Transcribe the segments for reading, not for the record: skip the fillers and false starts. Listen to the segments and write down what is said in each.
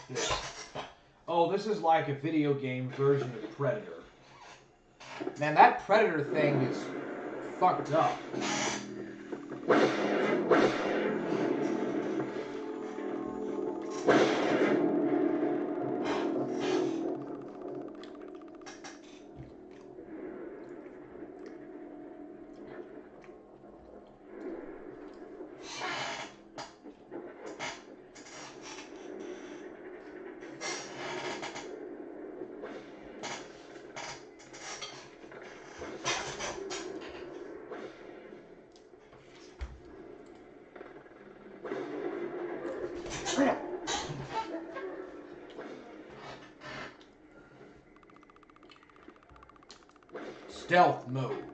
this? Oh, this is like a video game version of Predator. Man, that Predator thing is fucked up. Stealth mode.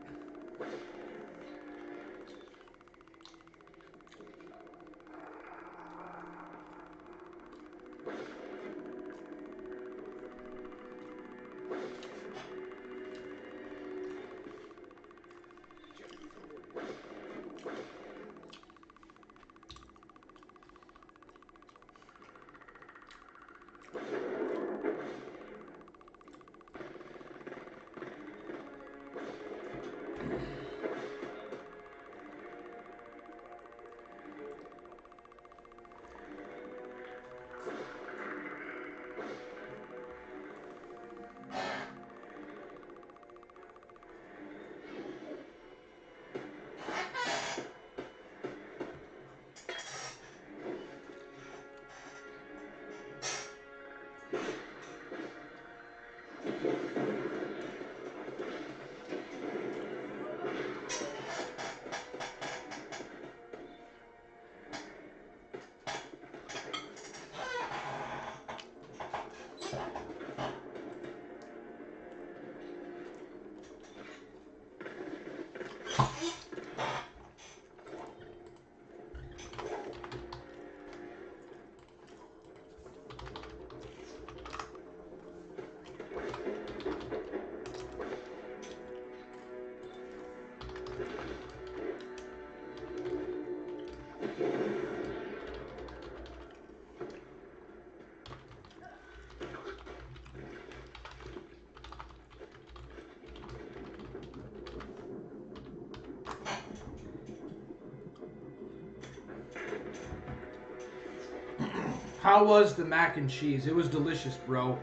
How was the mac and cheese? It was delicious, bro.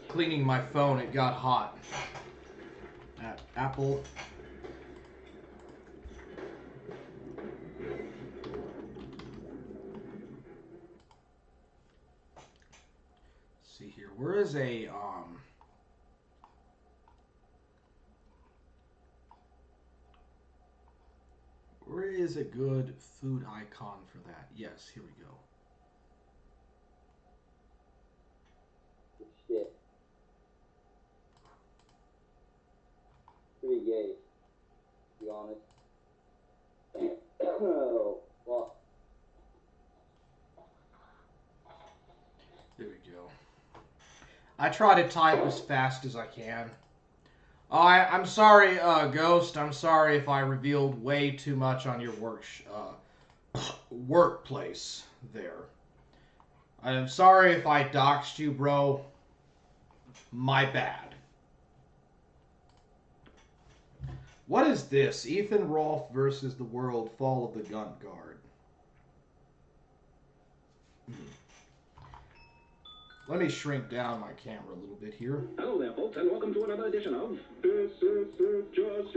Cleaning my phone, it got hot. At Apple. Let's see here. Where is a where is a good food icon for that? Yes, here we go. Shit. Pretty gay, to be honest. Oh, well. There we go. I try to type as fast as I can. I'm sorry, Ghost. I'm sorry if I revealed way too much on your workplace there. I'm sorry if I doxed you, bro. My bad. What is this? Ethan Rolfe versus the World, Fall of the Gun Guard. Let me shrink down my camera a little bit here. Hello there, folks, and welcome to another edition of This Is Just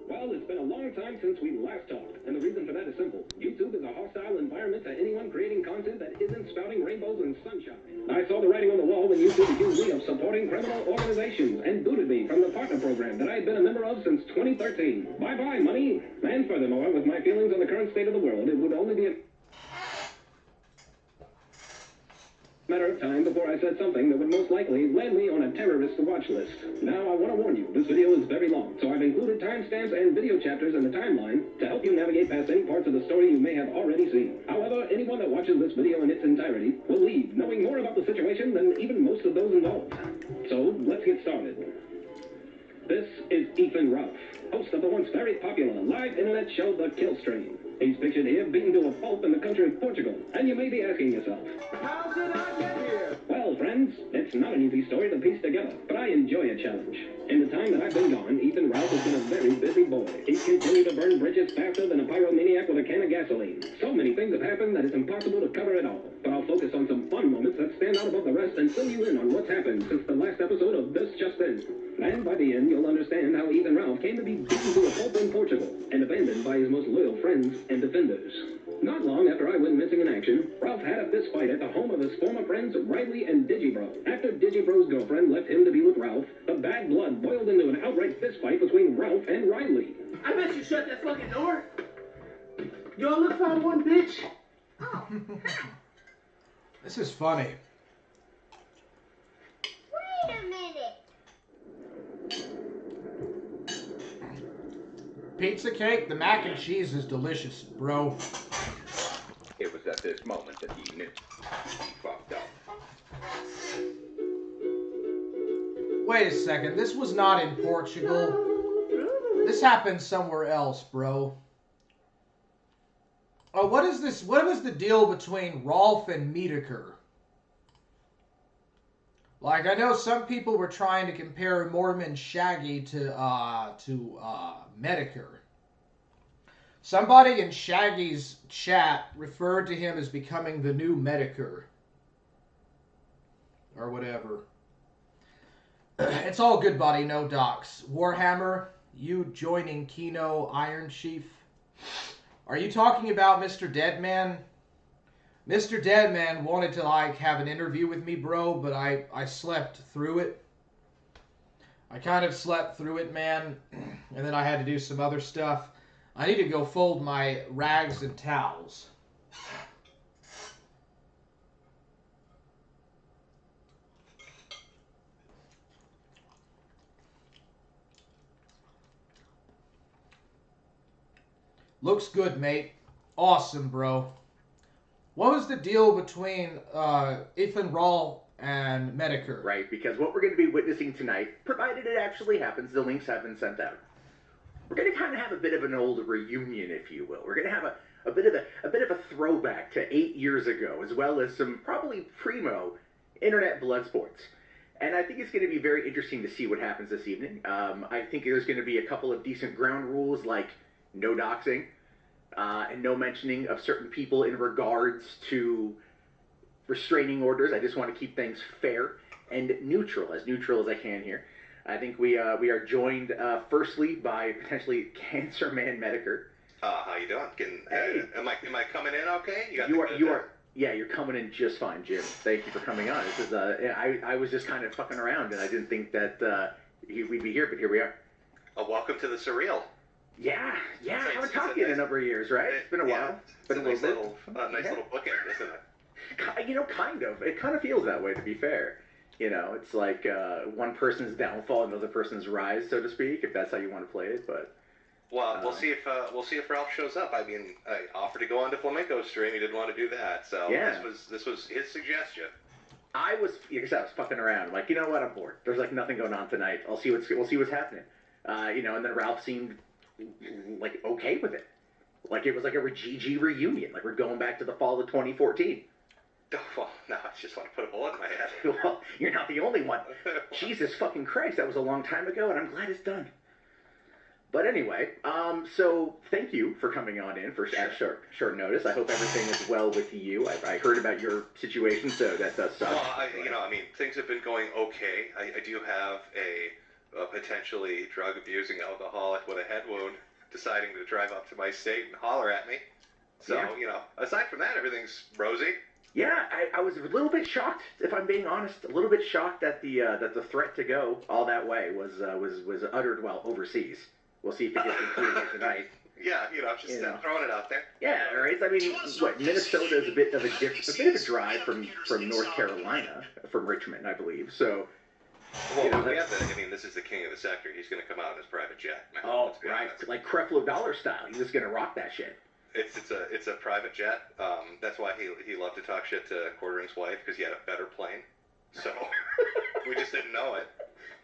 Well, it's been a long time since we last talked, and the reason for that is simple. YouTube is a hostile environment to anyone creating content that isn't spouting rainbows and sunshine. I saw the writing on the wall when YouTube accused me of supporting criminal organizations and booted me from the partner program that I had been a member of since 2013. Bye-bye, money. And furthermore, with my feelings on the current state of the world, it would only be a matter of time before I said something that would most likely land me on a terrorist watch list. Now, I want to warn you, this video is very long, so I've included timestamps and video chapters in the timeline to help you navigate past any parts of the story you may have already seen. However, anyone that watches this video in its entirety will leave knowing more about the situation than even most of those involved. So, let's get started. This is Ethan Ralph, host of the once very popular live internet show The Kill Stream. He's pictured here beaten to a pulp in the country of Portugal, and you may be asking yourself, how did I get here? Well, friends, it's not an easy story to piece together, but I enjoy a challenge. In the time that I've been gone, Ethan Ralph has been a very busy boy. He's continued to burn bridges faster than a pyromaniac with a can of gasoline. So many things have happened that it's impossible to cover it all. But I'll focus on some fun moments that stand out above the rest and fill you in on what's happened since the last episode of This Just In. And by the end, you'll understand how Ethan Ralph came to be beaten to a pulp in Portugal and abandoned by his most loyal friends and defenders. Not long after I went missing in action, Ralph had a fist fight at the home of his former friends Riley and Digibro. After Digibro's girlfriend left him to be with Ralph, the bad blood boiled into an outright fist fight between Ralph and Riley. I bet you shut that fucking door. You all look for one bitch. Oh, hi. This is funny. Wait a minute. Pizza cake, the mac and cheese is delicious, bro. It was at this moment that he knew he fucked up. Wait a second, this was not in Portugal. This happened somewhere else, bro. Oh, what is this? What was the deal between Rolf and Medeker? Like, I know some people were trying to compare Mormon Shaggy to Medeker. Somebody in Shaggy's chat referred to him as becoming the new Medeker. Or whatever. It's all good, buddy, no docs. Warhammer, you joining Kino Iron Chief. Are you talking about Mr. Deadman? Mr. Deadman wanted to, like, have an interview with me, bro, but I slept through it. I kind of slept through it, man, and then I had to do some other stuff. I need to go fold my rags and towels. Looks good, mate. Awesome, bro. What was the deal between Ethan Rawl and Medeker? Right, because what we're going to be witnessing tonight, provided it actually happens, the links have been sent out. We're going to kind of have a bit of an old reunion, if you will. We're going to have a bit of a throwback to 8 years ago, as well as some probably primo internet blood sports. And I think it's going to be very interesting to see what happens this evening. I think there's going to be a couple of decent ground rules, like no doxing, and no mentioning of certain people in regards to restraining orders. I just want to keep things fair and neutral as I can here. I think we are joined firstly by potentially Cancer Man Medeker. How you doing? Hey. Am I coming in okay? Yeah, you're coming in just fine, Jim. Thank you for coming on. This is I was just kind of fucking around and I didn't think that we'd be here, but here we are. Welcome to the surreal. Yeah, I haven't talked to you in a number of years, right? It's been a while. It's a nice little bookend, isn't it? You know, kind of. It kind of feels that way, to be fair. You know, it's like one person's downfall, another person's rise, so to speak, if that's how you want to play it. But well, we'll see if Ralph shows up. I mean, I offered to go on to Flamenco stream. He didn't want to do that, so yeah. This was his suggestion. I was fucking around. Like, you know what? I'm bored. There's like nothing going on tonight. We'll see what's happening. You know, and then Ralph seemed like okay with it. Like it was like a GG reunion. Like we're going back to the fall of 2014. Oh, well, no, I just want to put a bullet in my head. Well, you're not the only one. Jesus fucking Christ, that was a long time ago, and I'm glad it's done. But anyway, so thank you for coming on in for short notice. I hope everything is well with you. I heard about your situation, so that does suck. Well, things have been going okay. I do have a potentially drug-abusing alcoholic with a head wound deciding to drive up to my state and holler at me. So, yeah. Aside from that, everything's rosy. Yeah, I was a little bit shocked, if I'm being honest. A little bit shocked that the threat to go all that way was uttered while overseas. We'll see if it gets included here tonight. Yeah, just throwing it out there. Yeah, right. I mean, Minnesota is a bit of a drive from North Carolina, from Richmond, I believe. So. Well, this is the king of the sector. He's going to come out in his private jet. Man, oh, right, like Creflo Dollar style. He's just going to rock that shit. It's a private jet. That's why he loved to talk shit to Quartering's wife, because he had a better plane. So we just didn't know it.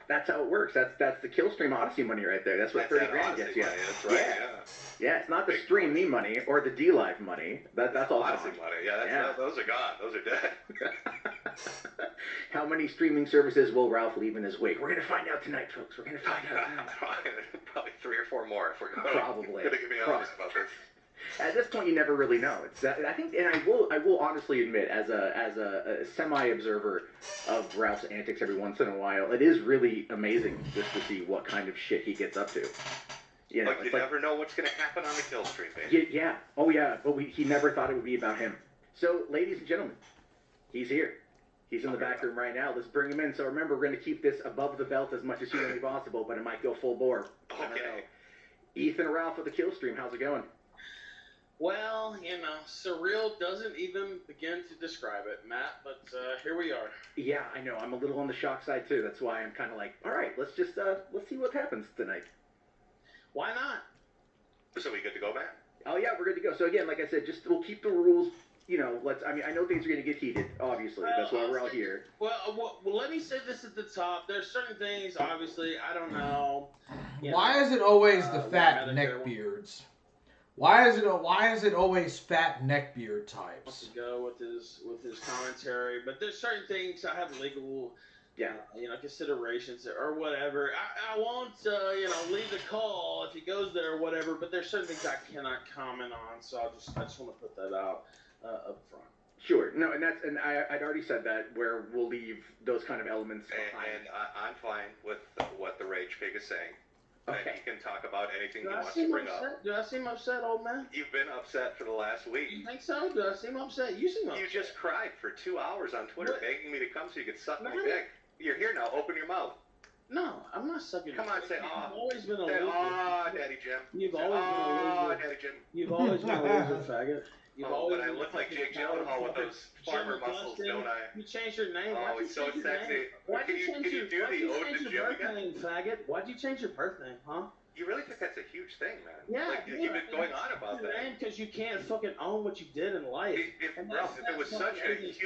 That's how it works. That's the Killstream Odyssey money right there. That's what That's 30 that grand Odyssey gets you. money, that's right, yeah. Yeah, it's not the Stream Me money or the D-Live money. That's all Odyssey gone. money, yeah, Yeah. those are gone. Those are dead. How many streaming services will Ralph leave in his wake? We're gonna find out tonight, folks. We're gonna find out tonight. Probably 3 or 4 more if we're going Probably. to be honest about this. At this point, you never really know. It's I think, and I will honestly admit, as a semi-observer of Ralph's antics every once in a while, it is really amazing just to see what kind of shit he gets up to. You know, Like, you never know what's going to happen on the kill stream, man. yeah, oh yeah, but he never thought it would be about him. So, ladies and gentlemen, he's here. He's in the back room right now. Let's bring him in. So remember, we're going to keep this above the belt as much as humanly possible, but it might go full bore. I don't know. Okay. Ethan Ralph with the Kill Stream, how's it going? Well, you know, surreal doesn't even begin to describe it, Matt, but here we are. Yeah, I know. I'm a little on the shock side too. That's why I'm kind of like, all right, let's just let's see what happens tonight. Why not? So we good to go, man? Oh yeah, we're good to go. So again, like I said, just we'll keep the rules. You know, I mean, I know things are going to get heated. Obviously, that's why we're all here. Well, let me say this at the top. There's certain things, obviously, I don't know. Why is it always the fat Medicare neckbeards? Why is it always fat neckbeard wants types? to go with his commentary, but there's certain things I have legal, considerations or whatever. I won't, leave the call if he goes there or whatever. But there's certain things I cannot comment on, so I just want to put that out up front. Sure. No, and I'd already said that, where we'll leave those kind of elements behind. And I'm fine with what the Rage Pig is saying. Okay. And he can talk about anything he Do I wants to seem bring upset? up. Do I seem upset, old man? You've been upset for the last You week. think so? Do I seem upset? You seem upset. You just cried for 2 hours on Twitter What? begging me to come so you could suck my No. dick. You're here now. Open your mouth. No, I'm not sucking. Come on, say You've aw. always been a Say, loser. Daddy Jim. You've Say, always been a loser. Daddy Jim. You've always been a loser, faggot. You've Oh, always but I been a look like fucking Jake Gyllenhaal with coward, those fucking farmer Jim muscles, Augustine. don't I? You changed your name. Oh, Why'd you it's so change your sexy. name? Why'd Can you you change do your the ode to birth Jim again? name, faggot? Why'd you change your birth name, huh? You really think that's a huge thing, man? Yeah, Like, you've been going on about that. Because you can't fucking own what you did in life. Ralph, if it was such a huge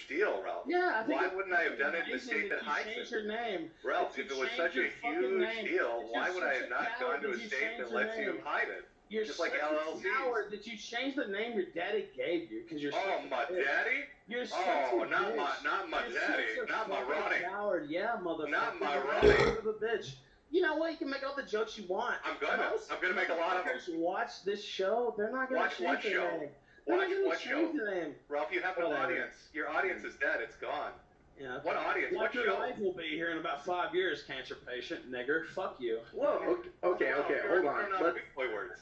deal, Ralph, Yeah, I think why wouldn't I have done it in the state that hides changed it? your name. Ralph, if it was such a huge deal, why would I have not gone to a you state change that your lets you name? hide it? You're Just like such LLCs. a coward that you changed the name your daddy gave you because you're. Oh, such my a bitch. daddy? You're such Oh, a not bitch. my You're daddy, such a not my fucking Ronnie. Coward, yeah, motherfucker. Not my You're a Ronnie. son of a bitch. You know what? You can make all the jokes you want. I'm gonna make a lot of them. Motherfuckers watch this show. They're not gonna Watch change what their show? name. They're Watch not gonna what change show? the name. Ralph, you have no Whatever. audience. Your audience is dead. It's gone. Yeah. What audience? What Your show? life will be here in about 5 years, cancer patient, nigger. Fuck you. Whoa. Okay. Oh, Hold on. Not big boy words.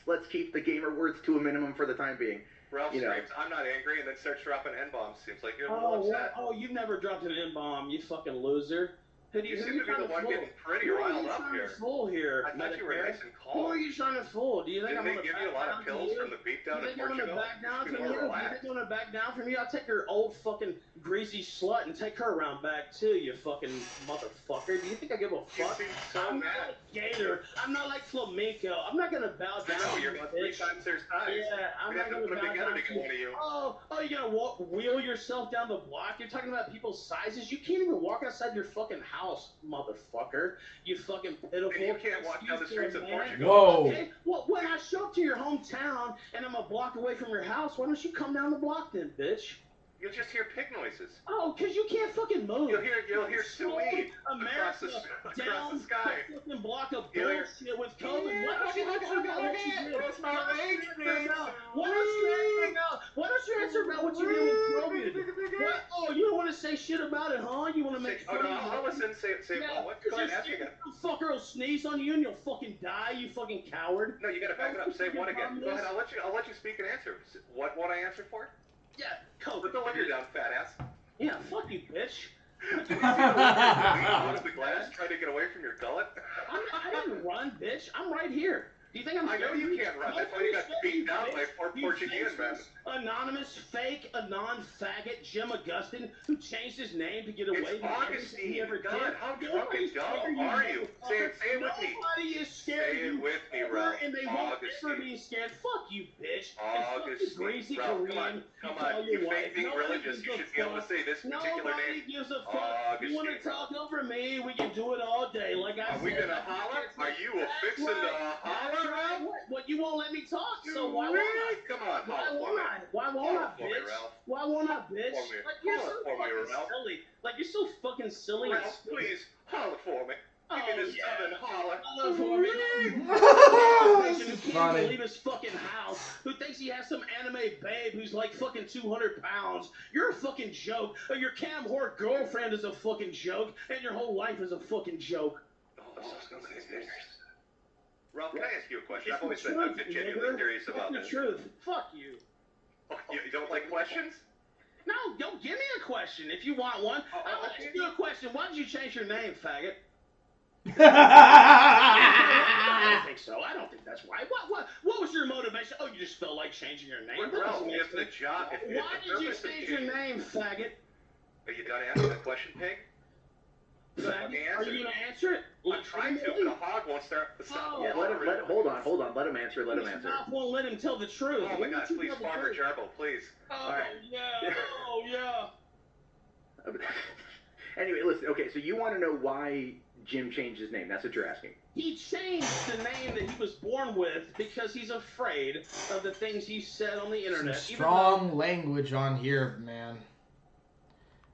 Let's keep the gamer words to a minimum for the time being. Ralph You know. screams, "I'm not angry," and then starts dropping N-bombs. Seems like you're a little upset. Oh, you've never dropped an N-bomb, you fucking loser. Who do You who seem you to be trying the one fool? getting pretty Who are riled you up trying here. to fool here? I thought you were Medicare? nice and Who calm. are you trying to fool? Do you think Didn't I'm they gonna give back you a lot down of pills you? from the beatdown You in think I'm gonna Portugal? back down Be from more you? You relaxed. think I'm gonna back down from you? I'll take your old fucking greasy slut and take her around back too, you fucking motherfucker. Do you think I give a You fuck? seem so I'm mad. not like Gator. I'm not like Flamenco. I'm not gonna bow I down. know, to you're you, about 3 bitch. times their size. Yeah, I'm We not have to gonna put bow them together down to to get one of you. Oh, you gotta wheel yourself down the block? You're talking about people's sizes? You can't even walk outside your fucking house, motherfucker. You fucking pitiful. And you can't walk down the streets of excuse-me, man. Portugal. Whoa. Okay, well, when I show up to your hometown and I'm a block away from your house, why don't you come down the block then, bitch? You'll just hear pig noises. Oh, because you can't fucking move. You'll hear Sweet across America the down sky. the fucking block of You'll hear- bullshit with COVID. Why don't you answer about what you did? Where's my rage, please? Why don't you answer about what you did with COVID? What? Oh, you don't want to say shit about it, huh? You want to make Oh, fun no, of I'll it? listen. Say Yeah, oh, what? Go 'cause ahead, you're ask me scared again. some fucker will sneeze on you and you'll fucking die, you fucking coward. No, you gotta back it up. Say what again? Go ahead. I'll let you speak and answer. What I answer for? Yeah, COVID. Put the liquor down, fat ass. Yeah, fuck you, bitch. Out of the glass, trying to get away from your gullet. I didn't run, bitch. I'm right here. Do you think I'm I know scared of you can't run. That's why you got beat down by 4 You Portuguese men. faceless, anonymous, fake, anon-faggot Jim Augustine who changed his name to get away It's from everything he Augustine. ever God, did. how drunk Nobody's and dumb scared of are you? Say it with me. Nobody is scared Say of it you with me, ever, Ralph. and they won't ever Augustine. be scared. Fuck you, bitch. bitch. And fuck the Augustine. greasy Ralph, Korean. come call on. your You wife. fake being Nobody religious. gives You a should be able to fuck. say this particular Nobody name. gives a fuck. You want to Augustine. talk over me? We can do it all day. Like I Are said. we gonna holler? Are you a fixin' to holler, Ralph? What? You won't let me talk, so why won't I? Come on, Why holler for won't me. I? Why won't Holler I, for me, bitch? Ralph. Why won't I, bitch? For me. Like you're Holler so for me, fucking Ralph. silly. Like you're so fucking silly. and Ralph, stupid. please, holler for me. Give Oh, me this yeah. southern holler. Holler for me. This Who is can't funny. even leave his fucking house, who thinks he has some anime babe who's like fucking 200 pounds. You're a fucking joke. Or your cam whore girlfriend is a fucking joke, and your whole life is a fucking joke. Oh, okay. Ralph, can I ask you a question? It's I've always the been truth, genuinely nigger. curious about It's this. the truth. Fuck you. Oh, you don't like questions? No, don't give me a question if you want one. I'll ask okay. you a question. Why did you change your name, faggot? I don't think so. I don't think that's right. What was your motivation? Oh, you just felt like changing your name? That Ralph, doesn't make if the sense. job... If Why the did you purpose of change your changing- name, faggot? Are you done answering the question, pig? Faggot? Let me Are answer. you gonna answer it? I'm trying to, but the hog won't stop. Oh, Yeah, hold on. Let him answer. His mouth won't let him tell the truth. Oh my Why God, don't you please, tell the Farmer truth? Jarbo, please. Oh, right. yeah. Oh, yeah. Anyway, listen. Okay, so you want to know why Jim changed his name? That's what you're asking. He changed the name that he was born with because he's afraid of the things he said on the Some internet. strong language on here, man.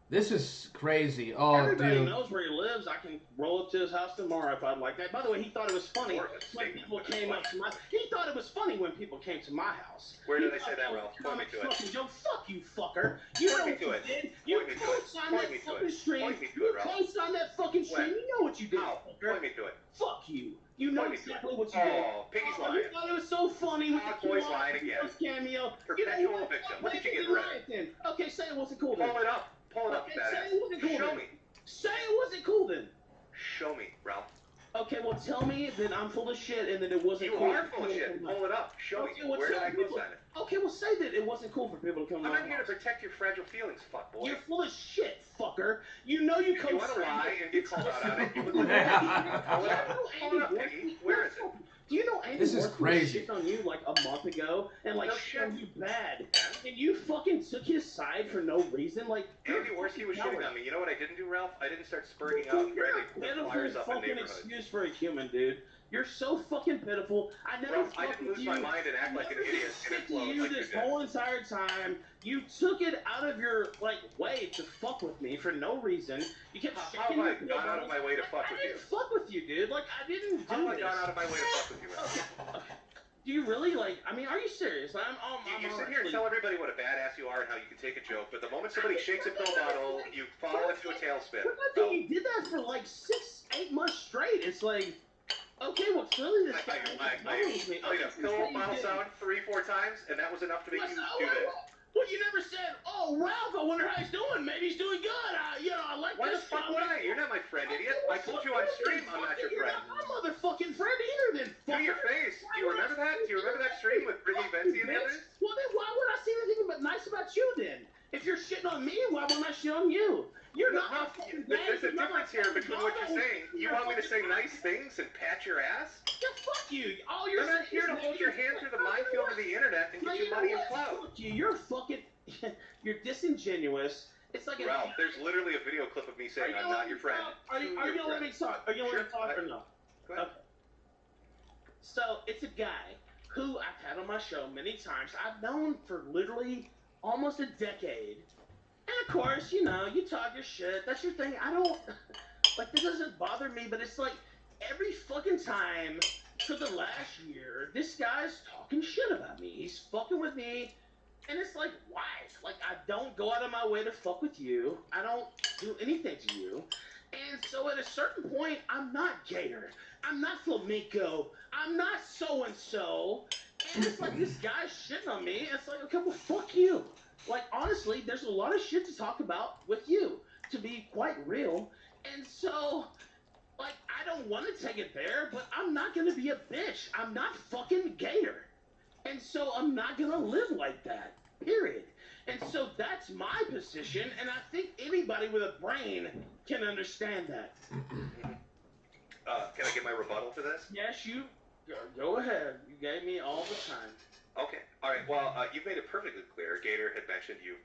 This is crazy. Oh, Everybody dude. knows where he lives. I can roll up to his house tomorrow if I'd like that. By the way, he thought it was funny Or a when statement, people but it's came up funny. to my. He thought it was funny when people came to my house. Where did He I say thought that, was Ralph? a Point me comic to it. fucking joke. Fuck you, fucker. You Point know me what to you it. did. You Point me to it. posted on Point that me to fucking it. stream. Point me to You it, Ralph. posted on that fucking stream. When? You know what you did, How? fucker. Point me to it. Fuck you. You know Point me to exactly it. what you did. Oh, Piggy's You lying. thought it was so funny with Hog the boy's Q lying again. Plus cameo. Perpetual You know what? victim. What What did you did get rid of? right then? Okay, say it wasn't cool then. Pull it up. Pull it up, Okay, say badass. it wasn't cool Show then. me. Say it wasn't cool then. Show me, Ralph. Okay, well tell me that I'm full of shit and that it wasn't You cool. are for full of people to shit. come out. Pull it up. Show Okay, me. well, Where did tell I people- co-sign it? Okay, well say that it wasn't cool for people to come I'm to not my here to house. protect your fragile feelings, fuckboy. You're full of shit, fucker. You know you If you want to lie and get called out on it, you would look at it. Pull it up. Pull it up, Piggy. Where is it? Do you know Andy This is Warhol crazy. shit on you like a month ago and like No shit on shit. you bad, and you fucking took his side for no reason? Like you're Andy a Worski was fucking shitting coward. on me. You know what I didn't do, Ralph? I didn't start spurting out and You're grabbing a pitiful flyers up in fucking neighborhoods. excuse for a human, dude. You're so fucking pitiful. I never Ralph, I fucked didn't with lose you. my mind and act like an Never idiot stick and to implode you like you this did. whole entire time. You took it out of your like way to fuck with me for no reason. You kept How shaking have I your gone out of my way to fuck I with you? didn't fuck with you, dude. Like I didn't do How have I this. gone out of my way to fuck with you, Ralph? Okay. Do you really like? I mean, are you serious? I'm You sit here and tell everybody what a badass you are and how you can take a joke, but the moment somebody shakes a pill bottle, you fall into a tailspin. But I think you did that for like 6-8 months straight. It's like, okay, well clearly this guy knows me. Played a Okay, pill so you bottle did. sound 3-4 times, and that was enough to make you do this. Well, you never said, "Oh, Ralph, I wonder how he's doing. Maybe he's doing good. I like Why the this fuck guy." would I? You're not my friend, idiot. I told you on stream I'm not your You're friend. not my motherfucking friend either, then. To your fucker. face. Do you remember that? Do you remember that stream with Ridley Benzie and the others? Well, then why would I say anything but nice about you then? If you're shitting on me, why wouldn't I shit on you? You're not my Ralph, fucking there's a dad, you're not my difference here fucking between what you're father. saying. You want me to say nice things and pat your ass? Yeah, fuck you. All you're I'm not saying here to is hold your hand through the minefield of the internet and get you money and clout. Fuck you. You're fucking. You're disingenuous. It's like Ralph, there's literally a video clip of me saying I'm not your friend. Are you gonna let me talk? Are you gonna let me talk or no? Go ahead. Okay. So it's a guy who I've had on my show many times. I've known for literally almost a decade. And of course, you know, you talk your shit. That's your thing. I don't like that doesn't bother me, but it's like every fucking time for the last year, this guy's talking shit about me. He's fucking with me. And it's like, why? Like, I don't go out of my way to fuck with you. I don't do anything to you. And so at a certain point, I'm not Gator. I'm not Flamenco. I'm not so-and-so. And it's like, this guy's shitting on me. It's like, okay, well, fuck you. Like, honestly, there's a lot of shit to talk about with you, to be quite real. And so, like, I don't want to take it there, but I'm not going to be a bitch. I'm not fucking Gator. And so I'm not going to live like that, period. And so that's my position, and I think anybody with a brain can understand that. Can I get my rebuttal to this? Yes, you go ahead. You gave me all the time. Okay. All right. Well, you've made it perfectly clear. Gator had mentioned you've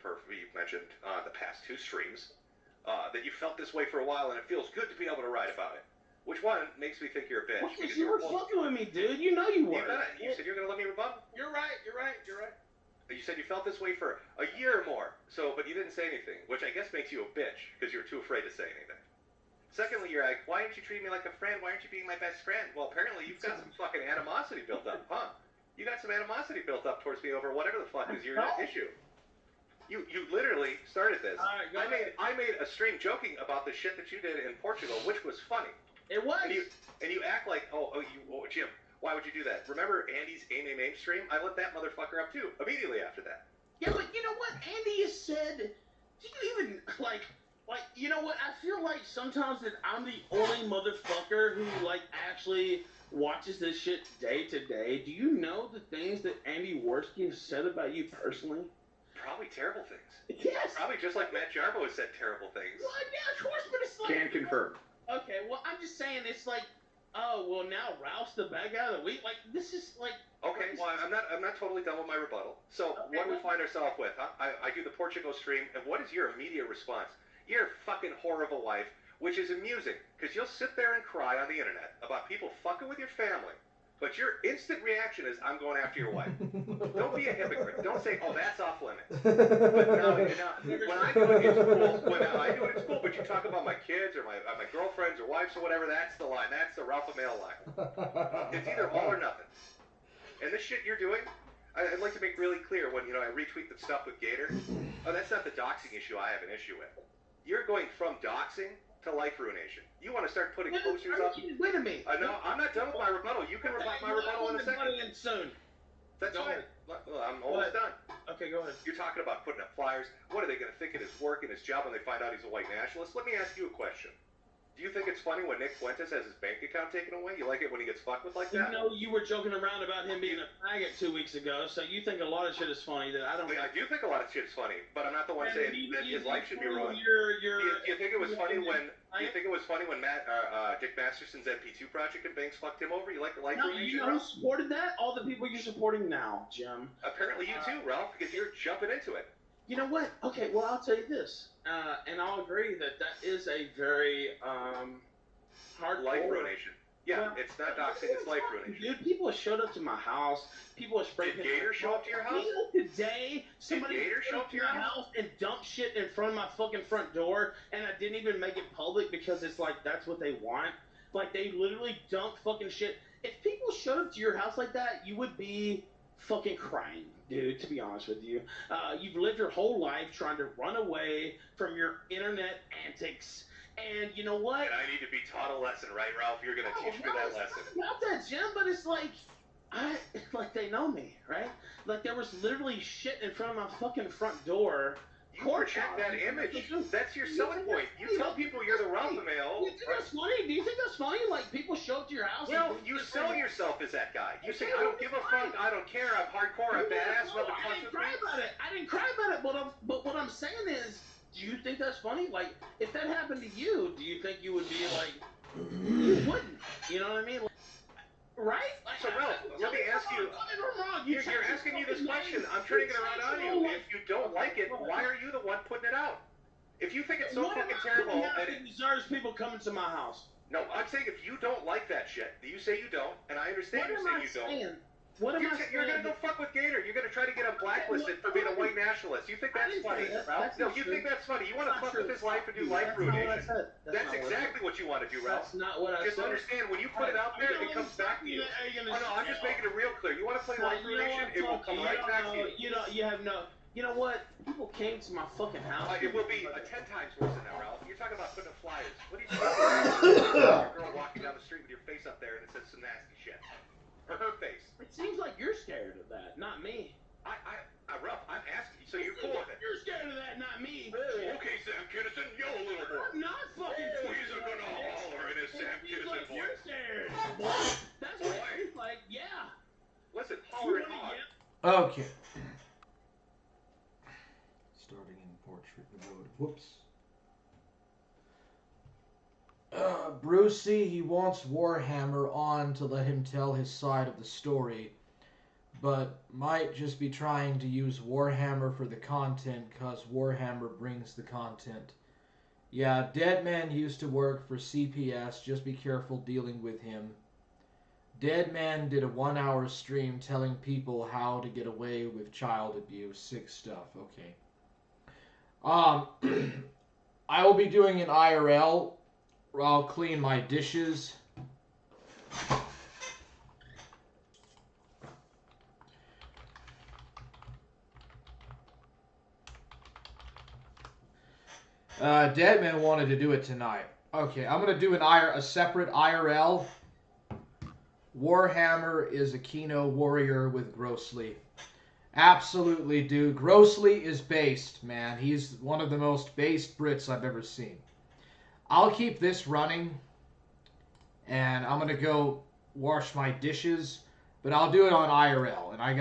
mentioned the past 2 streams that you felt this way for a while, and it feels good to be able to write about it. Which one makes me think you're a bitch? Well, because you were fucking with me, dude. You know you were. You said you were gonna let me rebuttal. You're right. You said you felt this way for a year or more. So, but you didn't say anything, which I guess makes you a bitch because you're too afraid to say anything. Secondly, you're like, why aren't you treating me like a friend? Why aren't you being my best friend? Well, apparently you've got some fucking animosity built up, huh? You got some animosity built up towards me over whatever the fuck is your issue. You literally started this. I made a stream joking about the shit that you did in Portugal, which was funny. It was. And you act like, Jim, why would you do that? Remember Andy's AIM stream? I let that motherfucker up too, immediately after that. Yeah, but you know what? Andy has said, do you even, like, you know what? I feel like sometimes that I'm the only motherfucker who, like, actually watches this shit day to day. Do you know the things that Andy Worski has said about you personally? Probably terrible things. Yes. Probably just like Matt Jarbo has said terrible things. Well, yeah, of course, but it's like... Can confirm. Okay, well, I'm just saying, it's like, oh, well, now Ralph's the bad guy of the week. Like, this is, like... Okay, well, I'm not totally done with my rebuttal. So, what do we find ourselves with, huh? I do the Portugal stream, and what is your immediate response? You're a fucking whore of a wife, which is amusing, because you'll sit there and cry on the internet about people fucking with your family, but your instant reaction is, I'm going after your wife. Don't be a hypocrite. Don't say, oh, that's off limits. But now, when I do it, it's cool. But you talk about my kids or my girlfriends or wives or whatever, that's the line. That's the Ralph Mail line. It's either all or nothing. And this shit you're doing, I'd like to make really clear when, I retweet the stuff with Gator. Oh, that's not the doxing issue I have an issue with. You're going from doxing to life ruination. You want to start putting posters up? Wait a minute. No, I'm not done with my rebuttal. You can rebut my rebuttal in a second. Soon. That's fine. I'm almost done. Okay, go ahead. You're talking about putting up flyers. What are they going to think of his work and his job when they find out he's a white nationalist? Let me ask you a question. Do you think it's funny when Nick Fuentes has his bank account taken away? You like it when he gets fucked with like that? You were joking around about him being a faggot 2 weeks ago, so you think a lot of shit is funny that I don't... I do think a lot of shit is funny, but I'm not the one saying that his life should be ruined. Do you think it was funny when... Dick Masterson's MP2 project and Banks fucked him over? You like the life ruination? You know who supported that? All the people you're supporting now, Jim. Apparently you too, Ralph, because you're jumping into it. You know what? Okay, well, I'll tell you this, and I'll agree that is a very hard life ruination. Yeah, well, it's not doxing, it's life ruination. Dude, people have showed up to my house. People have sprayed. Did Gator show up to your house? Today, somebody showed up to your house and dumped shit in front of my fucking front door, and I didn't even make it public because it's like that's what they want. Like they literally dumped fucking shit. If people showed up to your house like that, you would be fucking crying, dude, to be honest with you. You've lived your whole life trying to run away from your internet antics. And you know what? And I need to be taught a lesson, right, Ralph? You're going to teach me that lesson. Not that, Jim, but it's like, they know me, right? Like there was literally shit in front of my fucking front door. You project that image. That's your selling point. You tell people you're the Ralph Mail. Do you think that's funny? Do you think that's funny? Like people show up to your house. Well, you sell yourself as that guy. You say, I don't give a fuck. I don't care. I'm hardcore. I'm badass. I didn't cry about it. I didn't cry about it. But what I'm saying is, do you think that's funny? Like, if that happened to you, do you think you would be like, you wouldn't? You know what I mean? Like, right? Like, so, Ralph, let me ask you. You're asking me this question. I'm turning it around on you. If you don't like it, why are you the one putting it out? If you think it's so fucking terrible, then it deserves people coming to my house. No, I'm saying if you don't like that shit, you say you don't, and I understand you're saying you don't. You're going to go fuck with Gator. You're going to try to get him blacklisted for being a white nationalist. You think that's funny, Ralph? No, you think that's funny. You want to fuck with his life and do life ruination. That's exactly what you want to do, Ralph. That's not what I said. Just understand, when you put it out there, it comes back to you. Oh, no, I'm just making it real clear. You want to play life ruination, it will come right back to you. You have no... You know what? People came to my fucking house. It will be 10 times worse than that, Ralph. You're talking about putting up flyers. What do you think? A girl walking down the street with your face up there and it says some nasty shit. Her face. It seems like you're scared of that, not me. Ralph, I'm asking you, so you're cool with it. You're scared of that, not me. Oh, okay, Sam Kinison, yell a little more. I'm not fucking scared. He's gonna holler in his Sam Kinison voice. You're scared. That's what it's like, yeah. Listen, holler and hog. Okay. Starting in portrait mode. Whoops. Brucey, he wants Warhammer on to let him tell his side of the story. but might just be trying to use Warhammer for the content because Warhammer brings the content. Yeah, Deadman used to work for CPS. Just be careful dealing with him. Deadman did a 1-hour stream telling people how to get away with child abuse. Sick stuff. Okay. I will be doing an IRL where I'll clean my dishes. Deadman wanted to do it tonight. Okay, I'm gonna do a separate IRL. Warhammer is a Kino warrior with Grossly. Absolutely, dude. Grossly is based, man. He's one of the most based Brits I've ever seen. I'll keep this running, and I'm gonna go wash my dishes, but I'll do it on IRL, and I've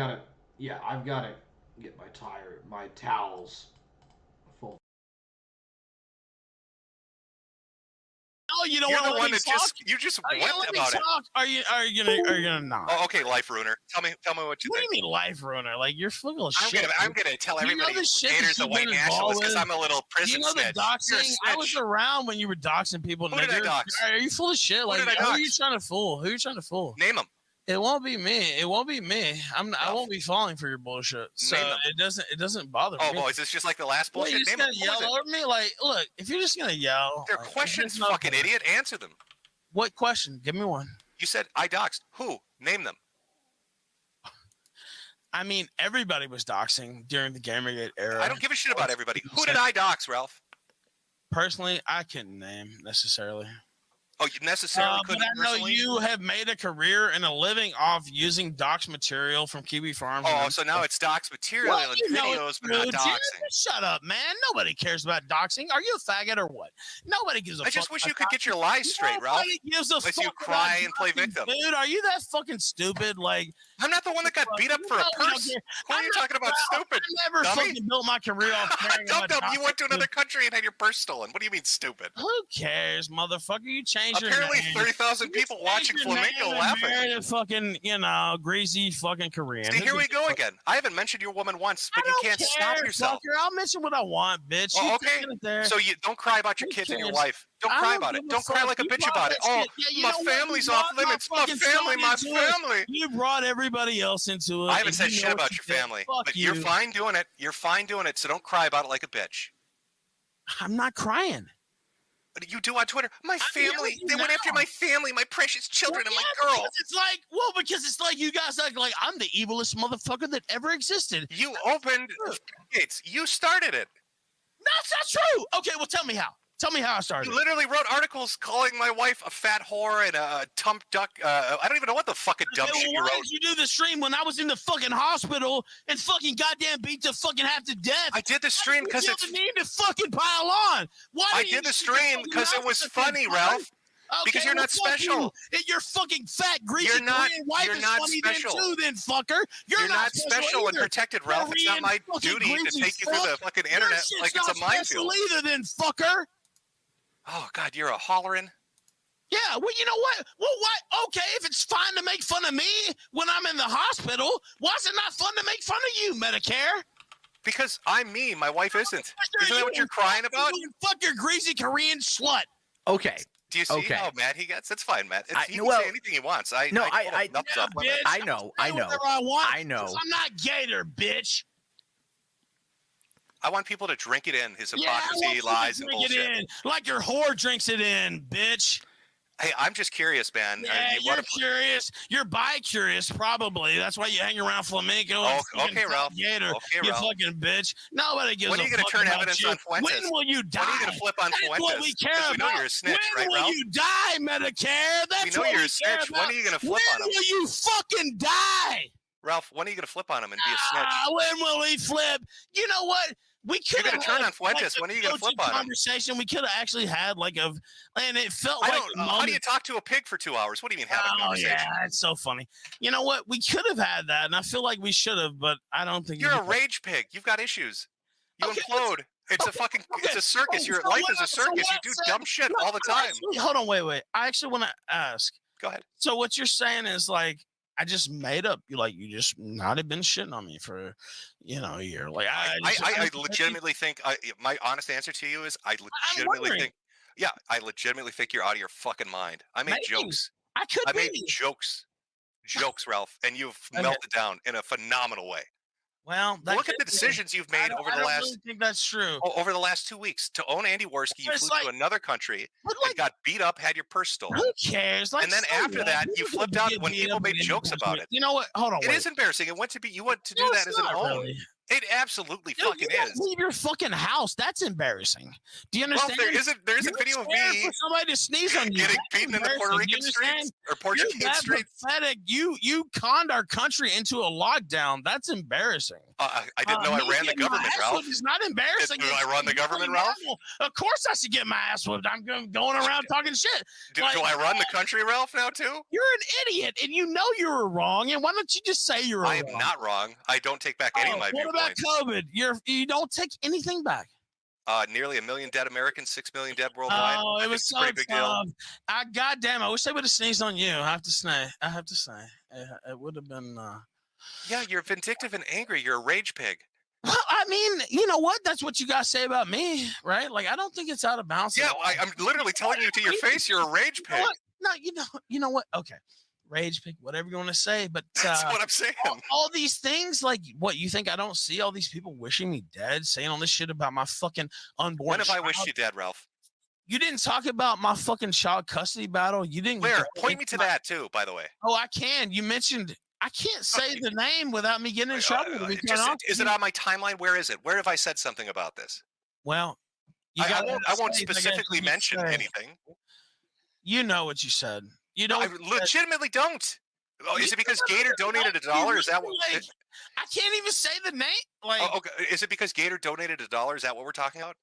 gotta get my towels full. No, you don't You're want the to one let that me talk. you just Are you went gonna let me about it. talk? Are you gonna not? Oh, okay, life ruiner. Tell me what you What do think. you mean life ruiner? Like you're full of shit. I'm gonna tell You know everybody the shit that Gator's a you've white been nationalist involved because with? I'm a little Do prison you know the snitch. You're a doxing? I was snitch. around when you were doxing people. Who did I dox? Are you full of shit? Who Like, did I who are you dox? trying to fool? Who are you trying to fool? Name them. It won't be me. It won't be me. I won't be falling for your bullshit. So Name 'em. it doesn't bother Oh, me. boy, is this just like the last What, bullshit? you just Name gonna them. Who is yell it? over me? Like, look, if you're just gonna yell, They're like, it's questions, just not fucking fair. idiot. Answer them. What question? Give me one. You said I doxed. Who? Name them. I mean, everybody was doxing during the Gamergate era. I don't give a shit about everybody. Who did I dox, Ralph? Personally, I couldn't name necessarily. Oh, you necessarily But couldn't I know personally? you have made a career and a living off using dox material from Kiwi Farms. Oh, so now it's dox material Well, and you know videos, it's but not true, doxing. dude. Shut up, man. Nobody cares about doxing. Are you a faggot or what? Nobody gives a fuck. I just wish you about could get your lies straight, Ralph. Nobody gives a Unless fuck you about cry and play doxing, victim. Dude, are you that fucking stupid? Like, I'm not the one that got beat up for a No, we don't purse. care. Who are I'm you not talking about, proud. stupid? I never dummy? fucking built my career off caring about Dum-dum, you went to doxing. another country and had your purse stolen. What do you mean, stupid? Who cares, motherfucker? You changed Apparently, your name. 30,000 people watching Flamenco laughing. Married a fucking, greasy fucking Korean. See, here we go again. I haven't mentioned your woman once, but you can't stop yourself. Fucker. I'll mention what I want, bitch. Oh, You okay. taking it there. So you don't cry about your Who kids and your cares? wife. Don't I cry don't about it. give a Don't cry fuck. like a You bitch brought about it. that Oh, shit. Yeah, you my know what? family's You off brought my limits. My fucking family, my son into it. family. You brought everybody else into it. I haven't and said you shit know about what your you did. family, Fuck but you. you're fine doing it. You're fine doing it, so don't cry about it like a bitch. I'm not crying. But you do on Twitter. My here family, with you they went after now. my family, my precious children, and Yeah, my girl. because it's like you guys act like I'm the evilest motherfucker that ever existed. You opened gates. You started it. That's not true. Okay, well, tell me how. Tell me how I started. You literally wrote articles calling my wife a fat whore and a tump duck. I don't even know what the fucking dumb Okay, shit well, you why wrote. did you do the stream when I was in the fucking hospital and fucking goddamn beat to fucking half to death? I did the stream because you it's. feel the need to fucking pile on. Why I do you did the keep stream fucking because it mouth was to the thing, funny, fucker? Ralph. Okay, Because you're well, not fuck special. You. And your fucking fat, greasy You're not- Korean wife you're is not funny special. then too, then fucker. You're not special and either. protected, Ralph. It's not Korean my fucking duty to greasy take you through the fuck. fucking Your internet shit's like it's not a minefield. special either, then fucker. Oh God, you're a hollering. Yeah, well, you know what? Well, what? Okay, if it's fine to make fun of me when I'm in the hospital, why is it not fun to make fun of you, Medicare? Because I'm me, my wife isn't. Fucker, Isn't that what you're crying about? You fuck your greasy Korean slut. Okay. Do you see Okay. how mad he gets? It's fine, Matt. He can well, say anything he wants. I no, told him I- nuts Yeah, up with bitch. it. I know. Say whatever I want. I know. 'Cause I'm not gator, bitch. I want people to drink it in. His Yeah, I hypocrisy, want you to lies, and drink bullshit. it in like your whore drinks it in, bitch. Hey, I'm just curious, man. Yeah, You you're wanna- curious. You're bi-curious, probably. That's why you hang around flamenco. Oh, and fucking okay, Ralph. Gator, Okay, you Ralph. fucking bitch. Nobody gives When a are you gonna fuck turn about evidence you. on Fuentes? When will you die? When are you gonna flip on That's Fuentes? what we care 'Cause we know about. you're a snitch, when right, will Ralph? you die, Medicare? That's We know what you're we a care snitch. When about. are you gonna flip when on him? will you fucking die? Ralph, when are you gonna flip on him and be a snitch? When will he flip? You know what? We could You're have gonna turn on Fuentes. When are you gonna flip on him? conversation. We could have actually had and it felt I like don't. a How do you moment. talk to a pig for 2 hours? What do you mean have a Oh conversation? yeah, it's so funny. You know what? We could have had that, and I feel like we should have, but I don't think You're you a rage pig. You've got issues. You Okay, implode. It's a fucking. It's a circus. Your life is a circus. You do dumb shit all the time. Hold on, wait. I actually want to ask. Go ahead. So what you're saying is like I just made up. You just not have been shitting on me for, a year. Like I legitimately think my honest answer to you is I legitimately think you're out of your fucking mind. I made jokes. I made jokes, Ralph, and you've melted down in a phenomenal way. Well, look at the decisions you've made over the last. I really think that's true. Over the last 2 weeks, to own Andy Worski, you flew to another country, and got beat up, had your purse stolen. Who cares? And then after that, you flipped out when people made jokes about it. You know what? Hold on. It is embarrassing. You want to do that as an own. Really. It absolutely fucking is. Leave your fucking house. That's embarrassing. Do you understand? Well, there is a video of me for somebody to sneeze on you. Getting beaten in the Puerto Rican streets or Portuguese streets. Pathetic. You conned our country into a lockdown. That's embarrassing. I didn't know I ran the government, Ralph. It's not embarrassing. Do I run the government, Ralph? Of course I should get my ass whipped. I'm going around talking shit. Do I run the country, Ralph, now too? You're an idiot, and you know you were wrong. And why don't you just say you're wrong? I am not wrong. I don't take back any of my viewpoints. What about COVID? You don't take anything back. Nearly 1 million dead Americans, 6 million dead worldwide. Oh, it was so pretty big deal. Goddamn, I wish they would have sneezed on you. I have to say. It would have been. Yeah, you're vindictive and angry. You're a rage pig. Well, I mean, you know what? That's what you got to say about me, right? Like, I don't think it's out of bounds. Yeah, I'm literally telling you to your face you're a rage pig. No, you know what? Okay. Rage pig, whatever you want to say, but that's what I'm saying. All these things, like, what you think I don't see all these people wishing me dead, saying all this shit about my fucking unborn. When have I wished you dead, Ralph? You didn't talk about my fucking child custody battle. You didn't. Where? Point me to that too, by the way. Oh, I can. You mentioned. I can't say the name without me getting in trouble. Is it on my timeline? Where is it? Where have I said something about this? Well, I won't specifically mention anything. You know what you said. You don't. I legitimately don't. Oh, is it because Gator donated $1? Is that what? I can't even say the name. Like, okay. Is it because Gator donated $1? Is that what we're talking about?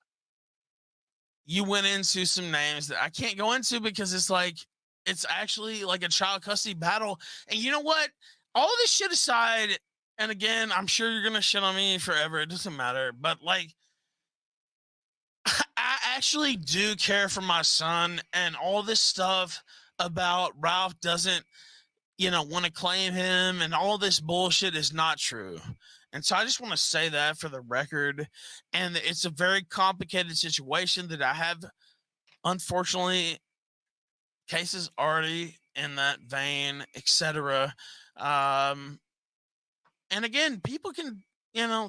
You went into some names that I can't go into because it's actually like a child custody battle. And you know what? All this shit aside, and again, I'm sure you're gonna shit on me forever. It doesn't matter. But like, I actually do care for my son, and all this stuff about Ralph doesn't, want to claim him, and all this bullshit is not true. And so I just want to say that for the record. And it's a very complicated situation that I have, unfortunately, cases already in that vein, etc. And again, people can,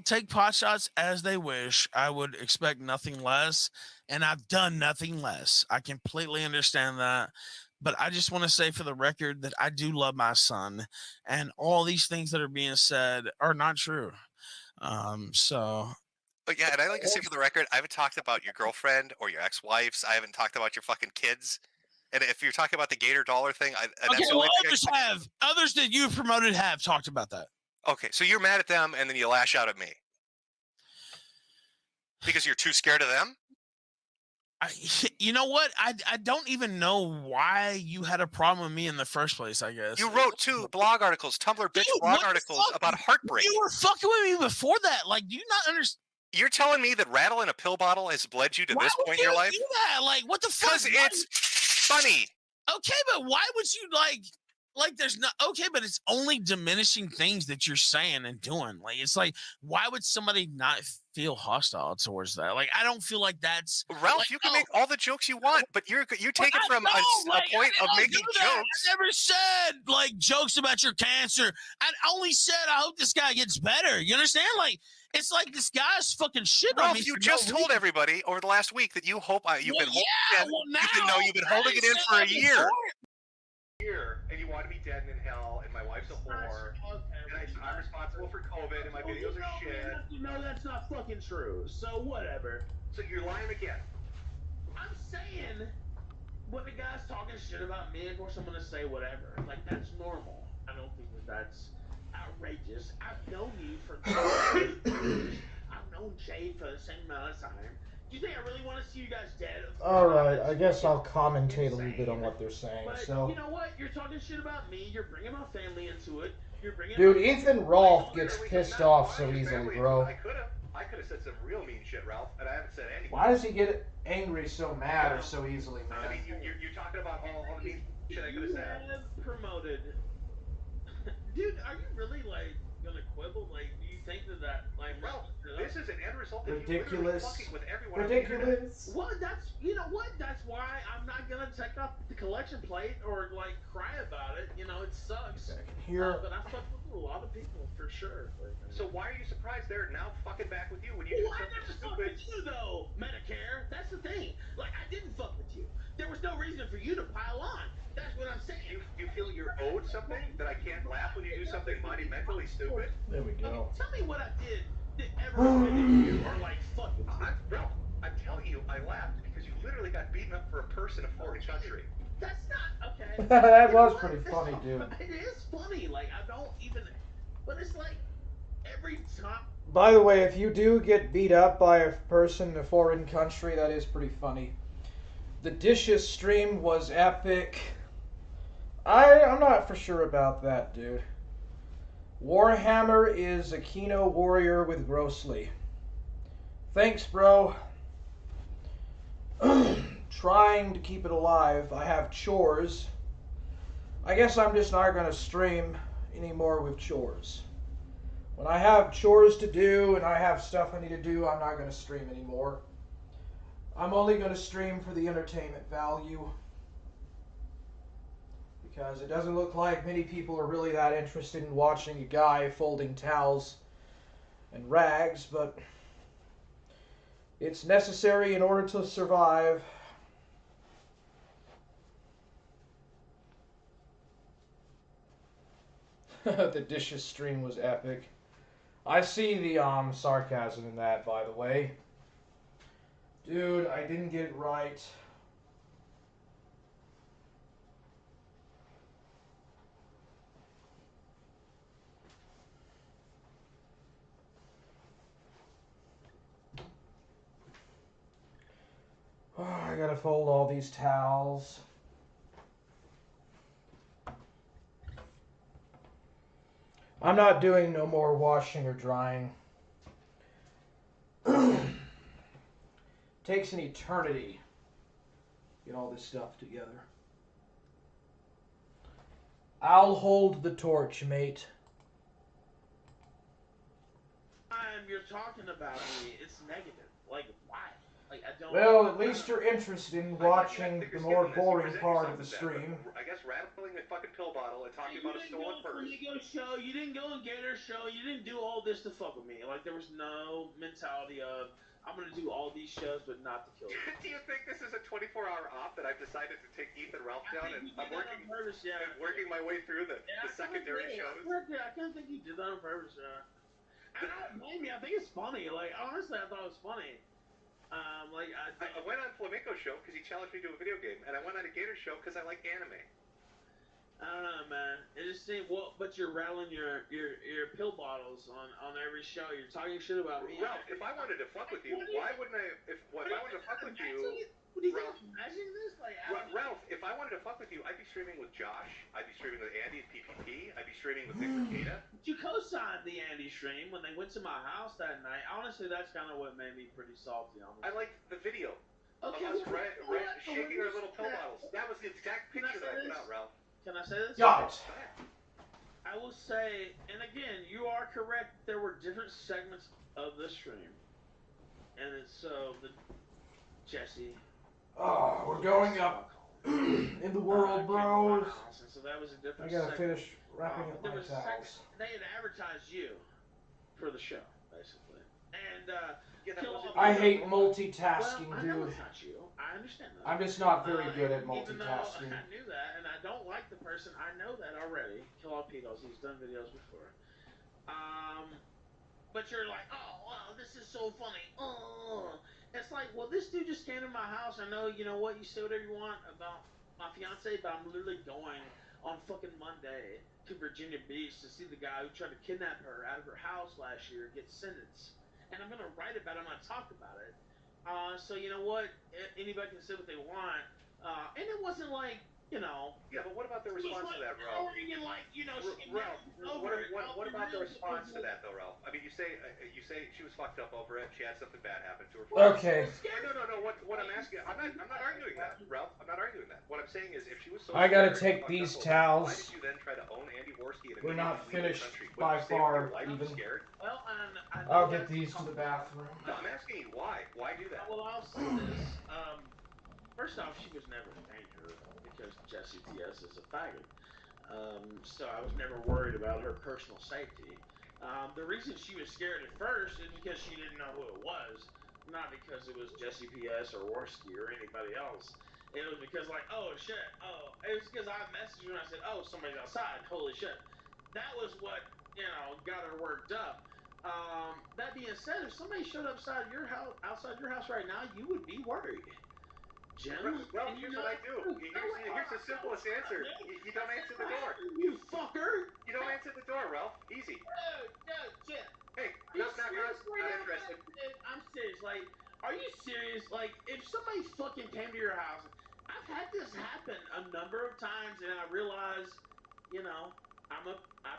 take pot shots as they wish. I would expect nothing less, and I've done nothing less. I completely understand that. But I just want to say for the record that I do love my son, and all these things that are being said are not true. But yeah, and I like to say for the record, I haven't talked about your girlfriend or your ex-wives. I haven't talked about your fucking kids. And if you're talking about the Gator dollar thing, others that you've promoted have talked about that. Okay, so you're mad at them, and then you lash out at me because you're too scared of them. You know what? I don't even know why you had a problem with me in the first place, I guess. You wrote 2 blog articles, Tumblr bitch blog articles about heartbreak. You were fucking with me before that. Like, do you not understand? You're telling me that rattle in a pill bottle has led you to this point in your life? Do that? Like, what the fuck? Because it's funny. Okay, but why would you there's not but it's only diminishing things that you're saying and doing. Like, it's like, why would somebody not feel hostile towards that? Like, I don't feel like that's Ralph. You can make all the jokes you want, but you take it from a point of making jokes. I never said jokes about your cancer. I only said I hope this guy gets better. You understand? Like, it's like this guy's fucking shit on me. You just told everybody over the last week that you hope you've been holding it in for a year. And you want to be dead and in hell, and my wife's a whore, and I'm responsible for COVID, and my videos are shit. No, that's not fucking true. So whatever. So you're lying again. I'm saying when the guy's talking shit about me, of course I'm gonna say whatever. Like, that's normal. I don't think that's outrageous. I've known you for I've known Jay for the same amount of time. Do you think I really want to see you guys dead? Alright, I guess I'll commentate a little bit on what they're saying. But so, you know what? You're talking shit about me. You're bringing my family into it. Dude, Ethan Rolfe gets pissed off so easily, bro. I could have said some real mean shit, Ralph, and I haven't said anything. Why does he get angry so mad or so easily, man? I mean, you're talking about all the mean shit I could have said. You have promoted are you really like gonna quibble? Like, do you think that like Ralph, this is an end result of you literally Ridiculous. fucking with everyone on the internet. Ridiculous. Well, that's you know what? That's why I'm not gonna take off the collection plate or like cry about it. You know, it sucks. I can hear. But I fuck with a lot of people for sure. So why are you surprised they're now fucking back with you when you do Well, I something never fucked stupid? with you though, Medicare. That's the thing. Like, I didn't fuck with you. There was no reason for you to pile on. That's what I'm saying. You feel you're owed something? That I can't laugh when you do something monumentally stupid? There we Okay, go. tell me what I did that ever offended you or like fuck with you. Ralph, I'm telling you, I laughed because you literally got beaten up for a person in a foreign country. That's not okay. That You know was what? pretty funny, dude. It is funny. Like, I don't even. But it's like every time. By the way, if you do get beat up by a person in a foreign country, that is pretty funny. The Dishes stream was epic. I'm not for sure about that, dude. Warhammer is a Kino warrior with Grossly. Thanks, bro. Trying to keep it alive. I have chores. I guess I'm just not going to stream anymore with chores. When I have chores to do and I have stuff I need to do, I'm not going to stream anymore. I'm only going to stream for the entertainment value. Because it doesn't look like many people are really that interested in watching a guy folding towels and rags, but it's necessary in order to survive. The Dishes stream was epic. I see the sarcasm in that, by the way. Dude, I didn't get it right. Oh, I gotta fold all these towels. I'm not doing no more washing or drying. Takes an eternity to get all this stuff together. I'll hold the torch, mate. You're talking about me, it's negative. Like, why? Like, I don't. Well, at least you're interested in watching the more boring part of the stream. I guess rattling a fucking pill bottle and talking about a stolen purse. You didn't go show, you didn't go and Gator show, you didn't do all this to fuck with me. Like, there was no mentality of, I'm gonna do all these shows but not to kill you. Do you think this is a 24-hour off that I've decided to take Ethan Ralph down and I'm working my way through the secondary shows? I kind of think you did that on purpose, I don't blame you. I think it's funny. Like, honestly, I thought it was funny. I went on Flamenco show because he challenged me to a video game, and I went on a Gator show because I like anime. I don't know, man. It just seemed but you're rattling your pill bottles on every show. You're talking shit about me. Ralph, if I wanted to fuck with you, why wouldn't I? If I wanted to fuck with you, what do you think? Imagine this, like Ralph, if I wanted to fuck with you, I'd be streaming with Josh. I'd be streaming with Andy at PPP. I'd be streaming with Nick Mercada. You co-signed the Andy stream when they went to my house that night. Honestly, that's kind of what made me pretty salty on this. I liked the video. Okay, of us shaking our little pill bottles. That was the exact picture that I put out, Ralph. Can I say this? Got it. I will say, and again, you are correct. There were different segments of the stream, and it's so the Jesse. Oh, we're going up in the world, bros. So that was a different. I gotta segment. finish wrapping up my towels. They had advertised you for the show, basically, and I hate multitasking, well, I know dude. it's not you. I understand that. I'm just not very good at Even though multitasking. I knew that, and I don't like the person. I know that already. Kill All Pedos. He's done videos before. But you're like, oh, wow, this is so funny. Oh, it's like, well, this dude just came to my house. I know, you know what, you say whatever you want about my fiance, but I'm literally going on fucking Monday to Virginia Beach to see the guy who tried to kidnap her out of her house last year get sentenced. And I'm going to write about it. I'm going to talk about it. So, you know what? Anybody can say what they want. And it wasn't like, you know. Yeah, but what about the response to that, Ralph? And like, you know, Ralph, what about the response to that, though, Ralph? I mean, you say she was fucked up over it. She had something bad happen to her. Okay. No. What I'm asking, I'm not arguing that, Ralph. I'm not arguing that. What I'm saying is, if she was so. I gotta take these towels. Why did you then try to own Andy Worski can We're not immediately leave the finished country. by Would you say far, with your life, even. scared? Well, and I know I'll get that's these to the bathroom. No, I'm asking you why. Why do that? Well, I'll say this. First off, she was never in danger because Jesse T.S. is a faggot. So I was never worried about her personal safety. The reason she was scared at first is because she didn't know who it was, not because it was Jesse P.S. or Worski or anybody else. It was because like, oh shit, it was because I messaged her and I said, oh, somebody's outside, holy shit. That was what, got her worked up. That being said, if somebody showed up outside your house right now, you would be worried. Jim? Well, here's what I do. Here's the simplest answer. You don't answer the door. You fucker! You don't answer the door, Ralph. Easy. No, Jim. Hey, Are you knock, knock, serious knock. right Not now? interested. I'm serious. Like, are you serious? Like, if somebody fucking came to your house, I've had this happen a number of times, and I realize, I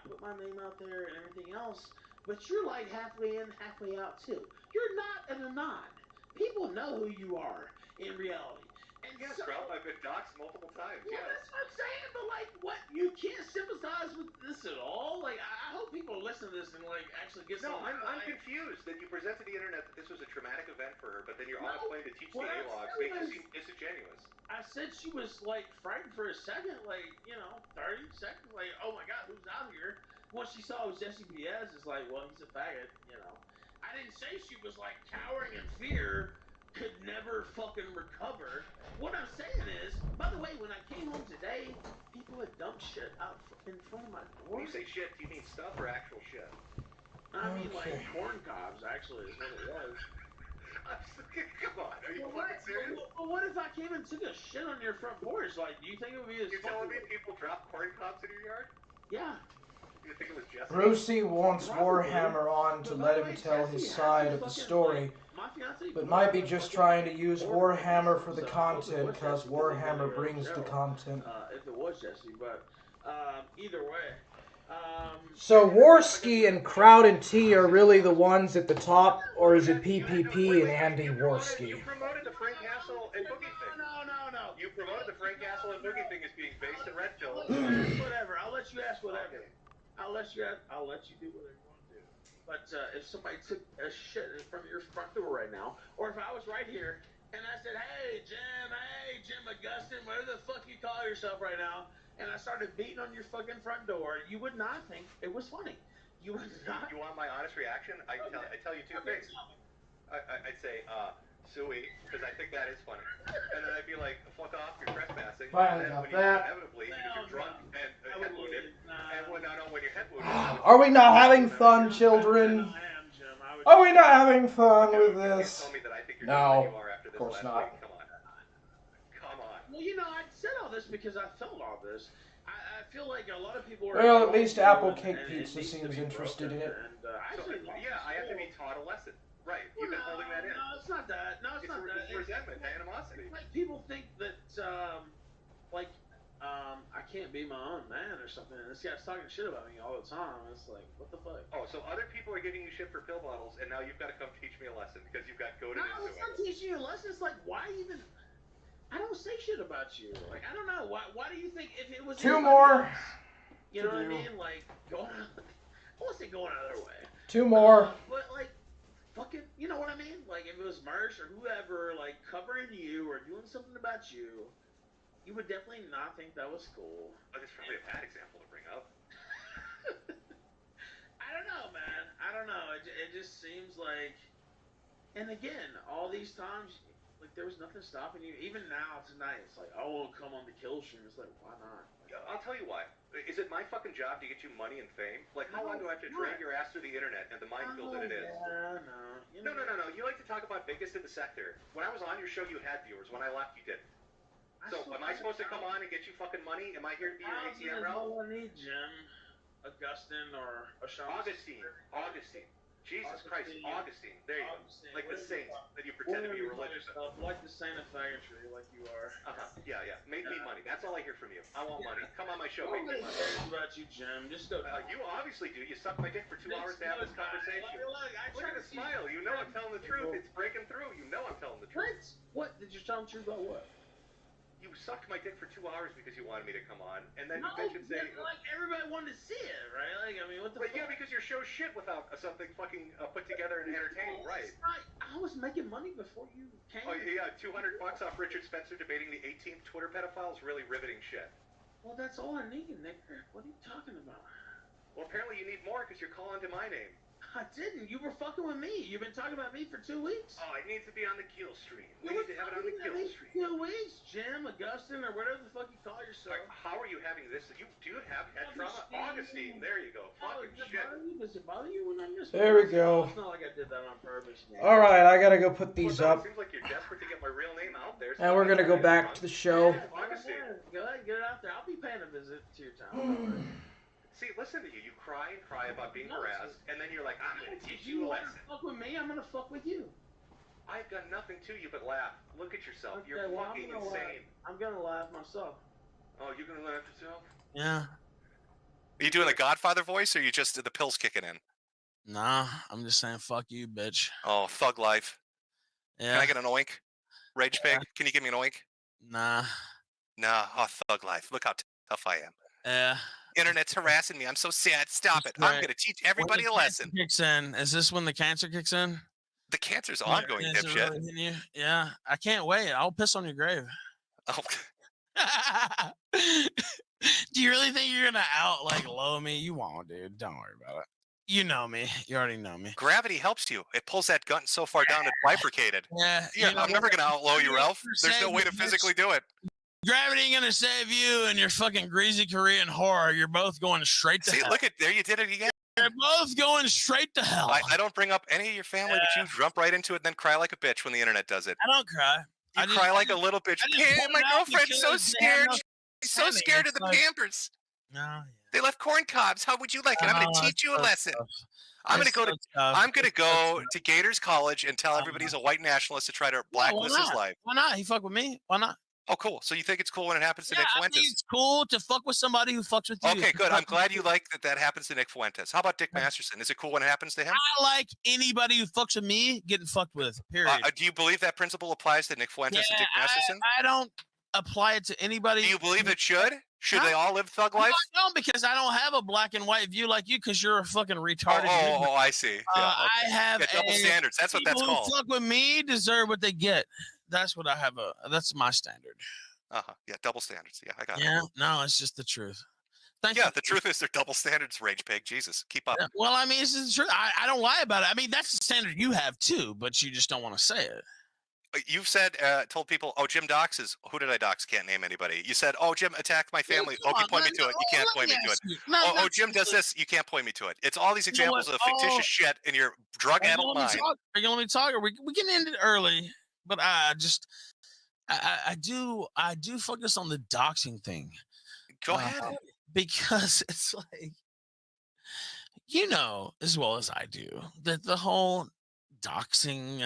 put my name out there and everything else, but you're like halfway in, halfway out too. You're not an anon. People know who you are in reality. And Yes, Ralph, I've been doxxed multiple times. Well, Yes. that's what I'm saying, but like, what? You can't sympathize with this at all? Like, I hope people listen to this and like actually get No, some. I'm confused that you present to the internet that this was a traumatic event for her, but then you're on a plane to teach the what I A-logs, said makes you was- seem disingenuous. I said she was like frightened for a second, like 30 seconds, like, oh my god, who's out here? Once she saw it was Jesse P.S., it's like, well, he's a faggot, I didn't say she was like cowering in fear, could never fucking recover. What I'm saying is, by the way, when I came home today, people had dumped shit out in front of my door. When you say shit, do you mean stuff or actual shit? I mean, like Okay. corn cobs, actually, is what it was. Come on, are you fucking serious? Well, what if I came and took a shit on your front porch? Like, do you think it would be as You're telling me people drop corn cobs in your yard? Yeah. You think it was Jesse? Brucey wants Warhammer on to let him tell his side of the story, but might be just trying to use Warhammer for the content, cause Warhammer brings the content. If it was Jesse, but either way. So Worski and Crowd and T are really the ones at the top, or is it PPP and Andy Worski? You promoted the Frank Castle and Boogie thing. No. You promoted the Frank Castle and Boogie thing as being based in Red Pill. Whatever. I'll let you ask whatever. I'll let you do whatever you want to do. But if somebody took a shit in front of your front door right now, or if I was right here and I said, hey Jim Augustine, whatever the fuck you call yourself right now, and I started beating on your fucking front door, you would not think it was funny. You would not. You want my honest reaction? I tell you two things. I'd say, suey, because I think that is funny. And then I'd be like, fuck off, you're trespassing. Finally and then got when that. inevitably, because you're drunk and head wounded, and when you're head wounded... Are we not having fun, children? I am, Jim. Are we not having fun with You this? tell me that I think you're No, different than you are after this of course last not. week. Come on. Well, I said all this because I felt all this. I feel like a lot of people are... Well, at least Apple Cake and Pizza needs to seems be interested in broken, it. And, I actually like I have to be taught a lesson. Right, you've been holding that in. No, it's not that. No, it's not that. It's resentment, animosity. Like people think that, I can't be my own man or something. And this guy's talking shit about me all the time. It's like, what the fuck? Oh, so other people are giving you shit for pill bottles, and now you've got to come teach me a lesson because you've got goaded No, into it's not it. teaching you a lesson. It's like, why even... I don't say shit about you. Like, I don't know. Why do you think if it was... Two anybody more else, you know to what I do. mean? Like, going... I won't say going another way. Two more. But, like, fucking... You know what I mean? Like, if it was Mersh or whoever, like, covering you or doing something about you, you would definitely not think that was cool. Oh, that's probably a bad example to bring up. I don't know, man. I don't know. It just seems like... And again, all these times... Like, there was nothing stopping you. Even now, tonight, it's like, I won't come on the kill stream. It's like, why not? Yeah, I'll tell you why. Is it my fucking job to get you money and fame? Like, how long do I have to drag your ass through the internet and the minefield that it is? Yeah, no. You know, No. You like to talk about biggest in the sector. When I was on your show, you had viewers. When I left, you didn't. So, am I supposed to come on and get you fucking money? Am I here to be your ATM route? I need Jim, Augustine, or Sean. Augustine. Jesus Christ, Augustine. There you go. Like the saint that you pretend to be religious of. Like the saint of faggotry, like you are. Yeah. Make me money. That's all I hear from you. I want money. Come on my show, make me Nobody money. cares about you, Jim. Just go. You obviously do. You suck my dick for 2 hours to have this conversation. Look at the smile. You know I'm telling the truth. It's breaking through. You know I'm telling the truth. What? Did you tell him the truth about what? You sucked my dick for 2 hours because you wanted me to come on, and then No, you bitch and say, like everybody wanted to see it, right? Like, I mean, what the well, yeah, because your show shit without something fucking put together and entertaining, right? I was making money before you came. Oh yeah, $200 off Richard Spencer debating the 18th Twitter pedophile is really riveting shit. Well, that's all I need, Nick. What are you talking about? Well, apparently you need more because you're calling to my name. I didn't. You were fucking with me. You've been talking about me for 2 weeks. Oh, it needs to be on the kill stream. We You need to have it on were the talking kill about me stream. for 2 weeks, Jim, Augustine, or whatever the fuck you call yourself. How are you having this? Do you have head trauma? Augustine, there you go. Fucking shit. Does it bother you when I miss? There we go. It's not like I did that on purpose. All right, I gotta go put these Well, up, it seems like you're desperate to get my real name out there. and we're gonna go back to the show. Yeah, go ahead, get it out there. I'll be paying a visit to your town. See, listen to you. You cry and cry about being harassed, and then you're like, I'm going to teach You you a want to lesson. fuck with me? I'm gonna fuck with you. I've done nothing to you but laugh. Look at yourself. Okay, You're well, fucking I'm gonna insane. I'm gonna laugh myself. Oh, you're going to laugh yourself? Yeah. Are you doing a Godfather voice, or are you just the pills kicking in? Nah, I'm just saying, fuck you, bitch. Oh, thug life. Yeah. Can I get an oink? Rage pig, can you give me an oink? Nah. Nah, oh, thug life. Look how tough I am. Yeah. Internet's harassing me. I'm so sad. Stop it. That's I'm right. going to teach everybody a When the cancer lesson. kicks in. Is this when the cancer kicks in? The cancer's ongoing, Is it dipshit. really hitting you? Yeah. I can't wait. I'll piss on your grave. Oh, Do you really think you're gonna low me? You won't, dude. Don't worry about it. You know me. You already know me. gravity helps you. It pulls that gun so far down it bifurcated. Yeah. Yeah, you know I'm never what? going to outlaw you, Ralph. There's no way to Bitch. physically do it. Gravity ain't gonna save you and your fucking greasy Korean horror. You're both going straight to See, hell. look at there. You did it again. You're both going straight to hell. I don't bring up any of your family, but you jump right into it and then cry like a bitch when the internet does it. I don't cry. You cry like a little bitch. I just Hey, point my it out girlfriend's so because they have scared. no She's so timing. scared of It's the like- Pampers. No. They left corn cobs. How would you like it? I'm going to teach you a lesson. I'm going to go to I'm going to go to Gators College and tell everybody he's a white nationalist to try to blacklist his life. Why not? He fuck with me. Why not? Oh, cool. So you think it's cool when it happens to Yeah, Nick I think Fuentes? it's cool to fuck with somebody who fucks with you. Okay, good. I'm Fuck glad with you like that happens to Nick Fuentes. How about Dick Masterson? Is it cool when it happens to him? I like anybody who fucks with me getting fucked with. Period. Do you believe that principle applies to Nick Fuentes and Dick Masterson? I don't apply it to anybody. Do you believe it should? Should they Huh? all live thug life? No, because I don't have a black and white view like you because you're a fucking retarded. Oh, I see. Yeah, I okay. have Yeah, double standards. That's what that's people called. who fuck with me deserve what they get. That's what I have. That's my standard. Yeah, double standards. Yeah, I got it. Yeah, no, it's just the truth. Thank Yeah, you. the truth is they're double standards, Rage Pig. Jesus, keep up. Yeah, well, I mean, it's the truth. I don't lie about it. I mean, that's the standard you have too, but you just don't want to say it. You've said, told people, oh, Jim doxes. Who did I dox? Can't name anybody. You said, oh, Jim attacked my family. Come Okay, on, point me no, to it. You can't let point me to it. ask you. No, Oh, no, Jim does this. You can't point me to it. It's all these You know examples what? of fictitious shit in your Are you drug-addled gonna let mind. me talk? Are you gonna let me talk? Or we can end it early, but I do focus on the doxing thing. Go ahead. Because it's like, you know as well as I do that the whole doxing,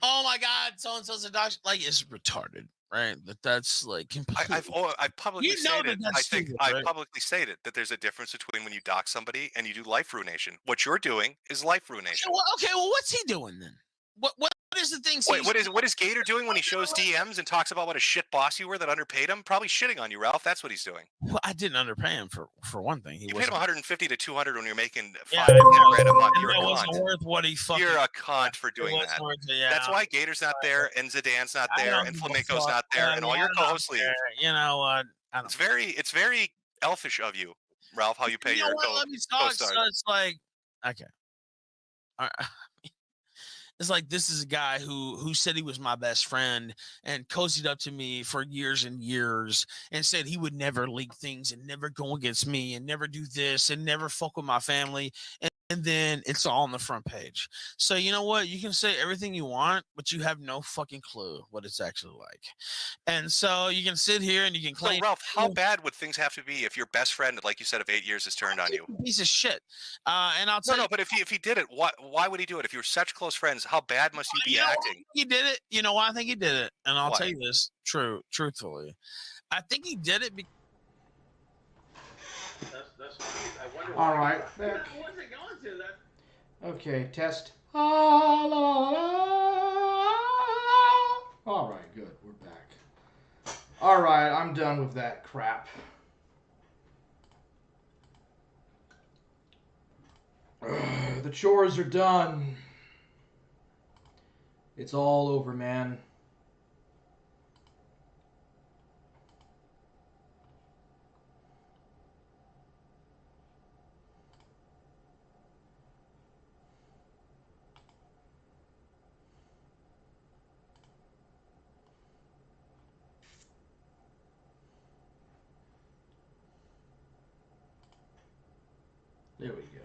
oh my God, so and so's a dox, like, is retarded, right? That's like completely. I've publicly You know stated. that that's I think stupid, I right? publicly stated that there's a difference between when you dox somebody and you do life ruination. What you're doing is life ruination. Okay, well, what's he doing then? What is the thing? Wait, what is Gator doing when he shows DMs and talks about what a shit boss you were that underpaid him? Probably shitting on you, Ralph. That's what he's doing. Well, I didn't underpay him for one thing. He You paid wasn't. him 150 to 200 when you're making Yeah, 5 to 10 grand a month. and You're a that wasn't cunt. worth what he fucking. You're a cunt for it doing wasn't that. worth it, yeah. That's why Gator's not there and Zidane's not I there don't and give a Flamenco's fuck. not there I and mean, all your I'm not co-hosts leave. there. You know what? I don't. It's very elfish of you, Ralph, how you pay You know your what? Let me talk. So co-stars. it's like, okay. All right. It's like this is a guy who said he was my best friend and cozied up to me for years and years and said he would never leak things and never go against me and never do this and never fuck with my family. And then it's all on the front page. So you know what? You can say everything you want, but you have no fucking clue what it's actually like. And so you can sit here and you can So, claim. Ralph, how bad would things have to be if your best friend, like you said, of 8 years has turned on you? Piece of shit. And I'll tell No, you. but if he did it, why would he do it? If you're such close friends, how bad must you be You know why acting? he did it. You know why I think he did it, and I'll Why? tell you this truthfully. I think he did it because. That's why I wonder. All right. What's it going to? That. Okay, test. Ah, la, la, la. All right, good. We're back. Alright, I'm done with that crap. The chores are done. It's all over, man. There we go.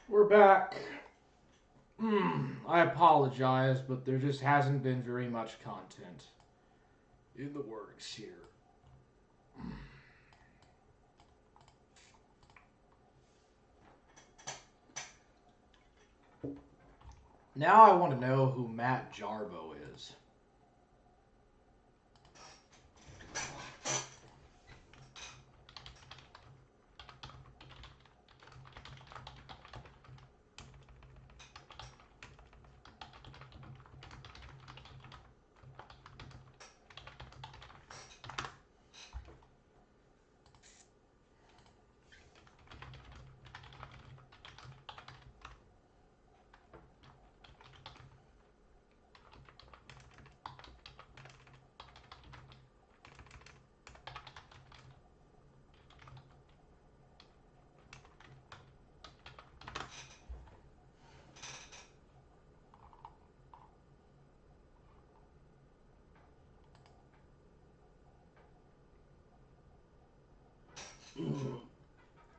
We're back. I apologize, but there just hasn't been very much content in the works here. Now I want to know who Matt Jarbo is.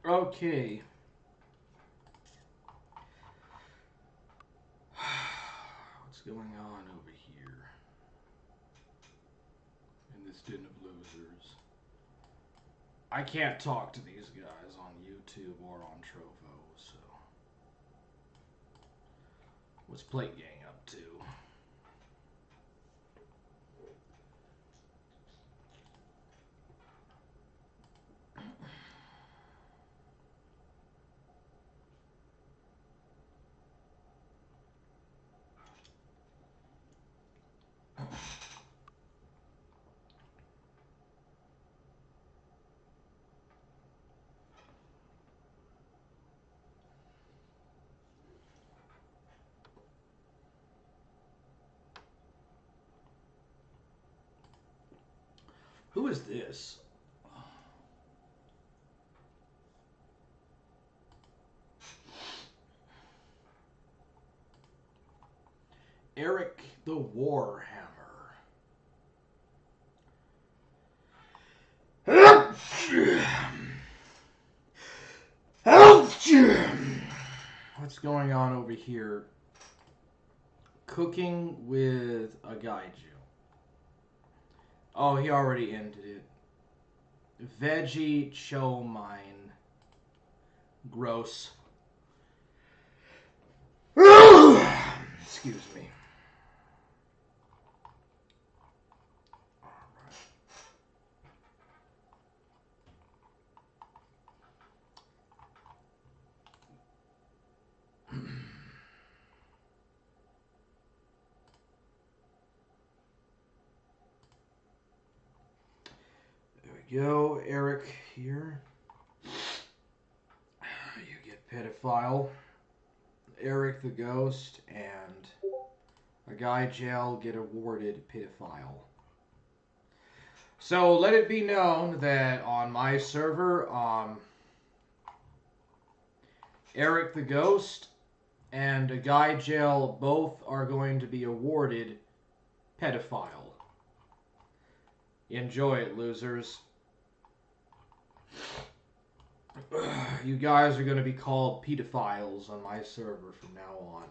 Okay. What's going on over here in this den of losers? I can't talk to these guys on YouTube or on Trovo, so what's Plate Gang up to? Who is this? Eric the Warhammer. What's going on over here? Cooking with a Gaiju. Oh, he already ended it. Veggie Cho Mine. Gross. Excuse me. There we go, Eric here. You get pedophile. Eric the Ghost and a guy jail get awarded pedophile. So let it be known that on my server, Eric the Ghost and a guy jail both are going to be awarded pedophile. Enjoy it, losers. You guys are going to be called pedophiles on my server from now on.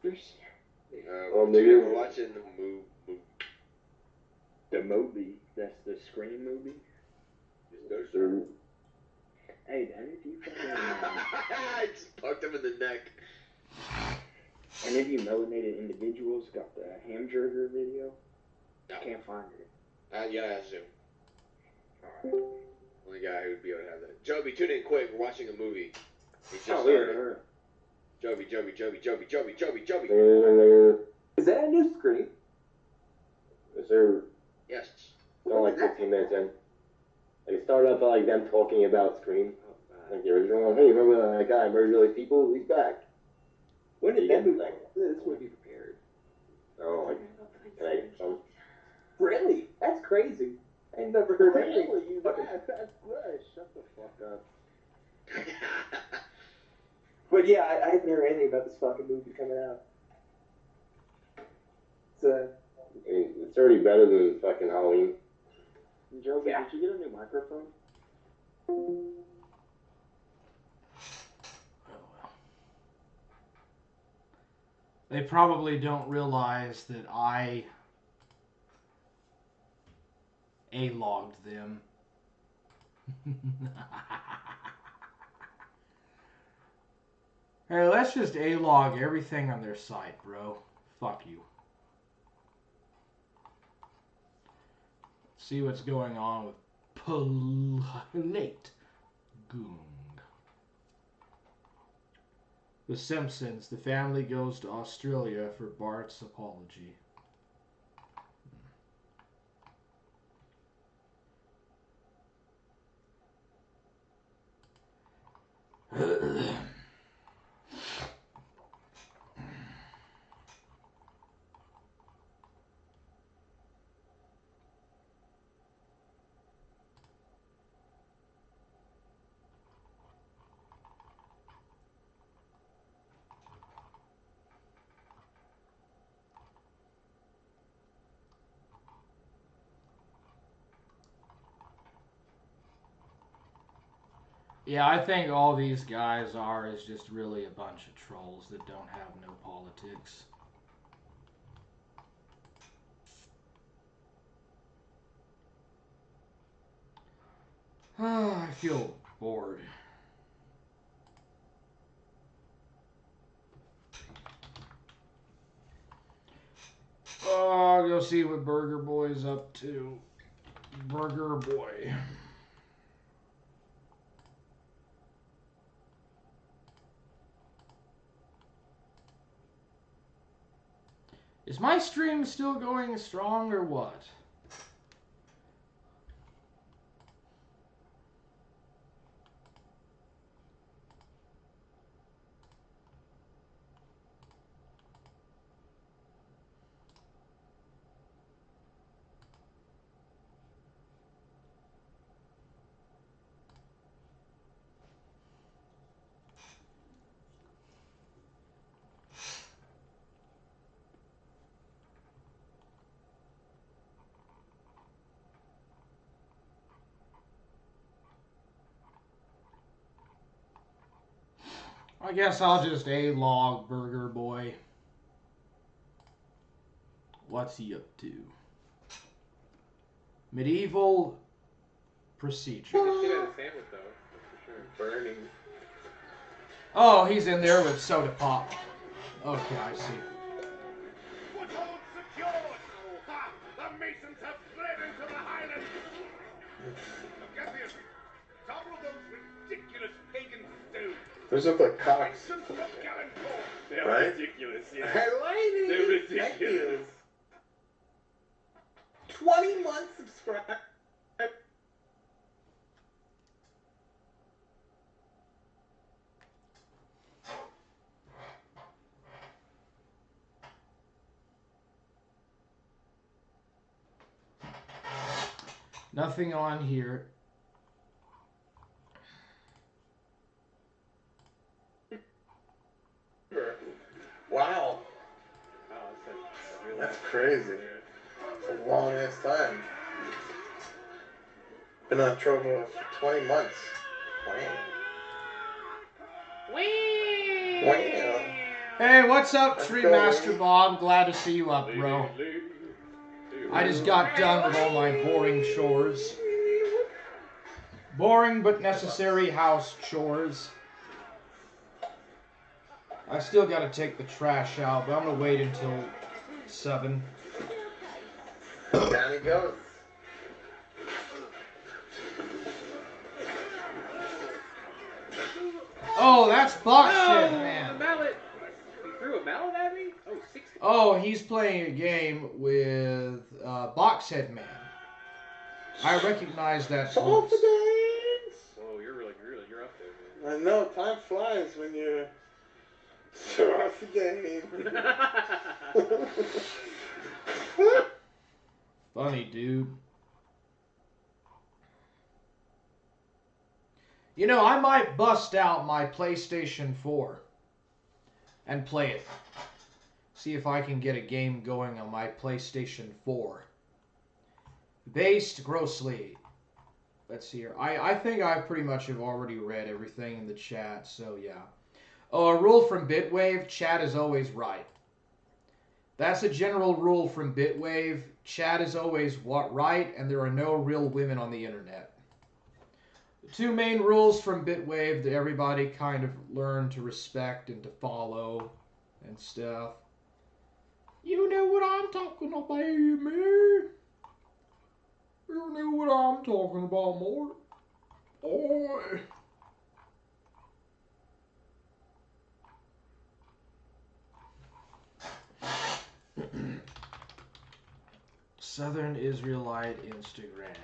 Ghostbusters? Maybe we're watching the movie. The movie. That's the Scream movie? Hey, Danny, do you fucking... I just poked him in the neck. Any of you melanated individuals got the Hamburger video? No. I can't find it. Yeah, I assume. Only guy who would be able to have that. Joby, tune in quick. We're watching a movie. He just started. Joby. Is that a new Scream? Is there? Yes. Only like 15 minutes in. Like, it started off like them talking about Scream. Like the original one. Hey, remember that guy murdered all these people? He's back. When did that be like? This would be prepared. Oh, like, can I get some? Really? That's crazy. I ain't never heard anything. Really? That's good. Shut the fuck up. But yeah, I haven't heard anything about this fucking movie coming out. It's already better than fucking Halloween. Joe, did you get a new microphone? They probably don't realize that I A-logged them. Hey, let's just A-log everything on their site, bro. Fuck you. See what's going on with Plate Goong. The Simpsons. The family goes to Australia for Bart's apology. Yeah, I think all these guys are is just really a bunch of trolls that don't have no politics. I feel bored. Oh, I'll go see what Burger Boy's up to. Burger Boy. Is my stream still going strong or what? I guess I'll just A-log Burger Boy. What's he up to? Medieval procedure. You should have a sandwich though, for sure. Burning. Oh, he's in there with soda pop. Okay, I see. Foothold secured! Ha! The Masons have fled into the Highlands! Look at this! Topple those ridiculous pagan stones! Those look like cocks. They're Right? ridiculous, yeah. I like it. They're Thank you. ridiculous. 20 months subscribe. Nothing on here. Wow. That's crazy. It's a long ass time. Been on Trovo for 20 months. Wow. Wow. Hey, what's up, Tree Master Bob? Glad to see you up, bro. I just got done with all my boring chores. Boring but necessary house chores. I still gotta take the trash out, but I'm gonna wait until 7. Down he goes. Oh, that's box shit, man. The mallet. He threw a mallet at me? Oh, 60. Oh, he's playing a game with Boxhead Man. I recognize that voice. Oh, you're up there, man. I know, time flies when you're off the game. Funny, dude. You know, I might bust out my PlayStation 4 and play it. See if I can get a game going on my PlayStation 4. Based grossly. Let's see here. I think I pretty much have already read everything in the chat, so yeah. Oh, a rule from Bitwave, chat is always right. That's a general rule from Bitwave. Chat is always right, and there are no real women on the internet. The 2 main rules from Bitwave that everybody kind of learned to respect and to follow and stuff. You know what I'm talking about, man. You know what I'm talking about, more. Oi. Southern Israelite Instagram.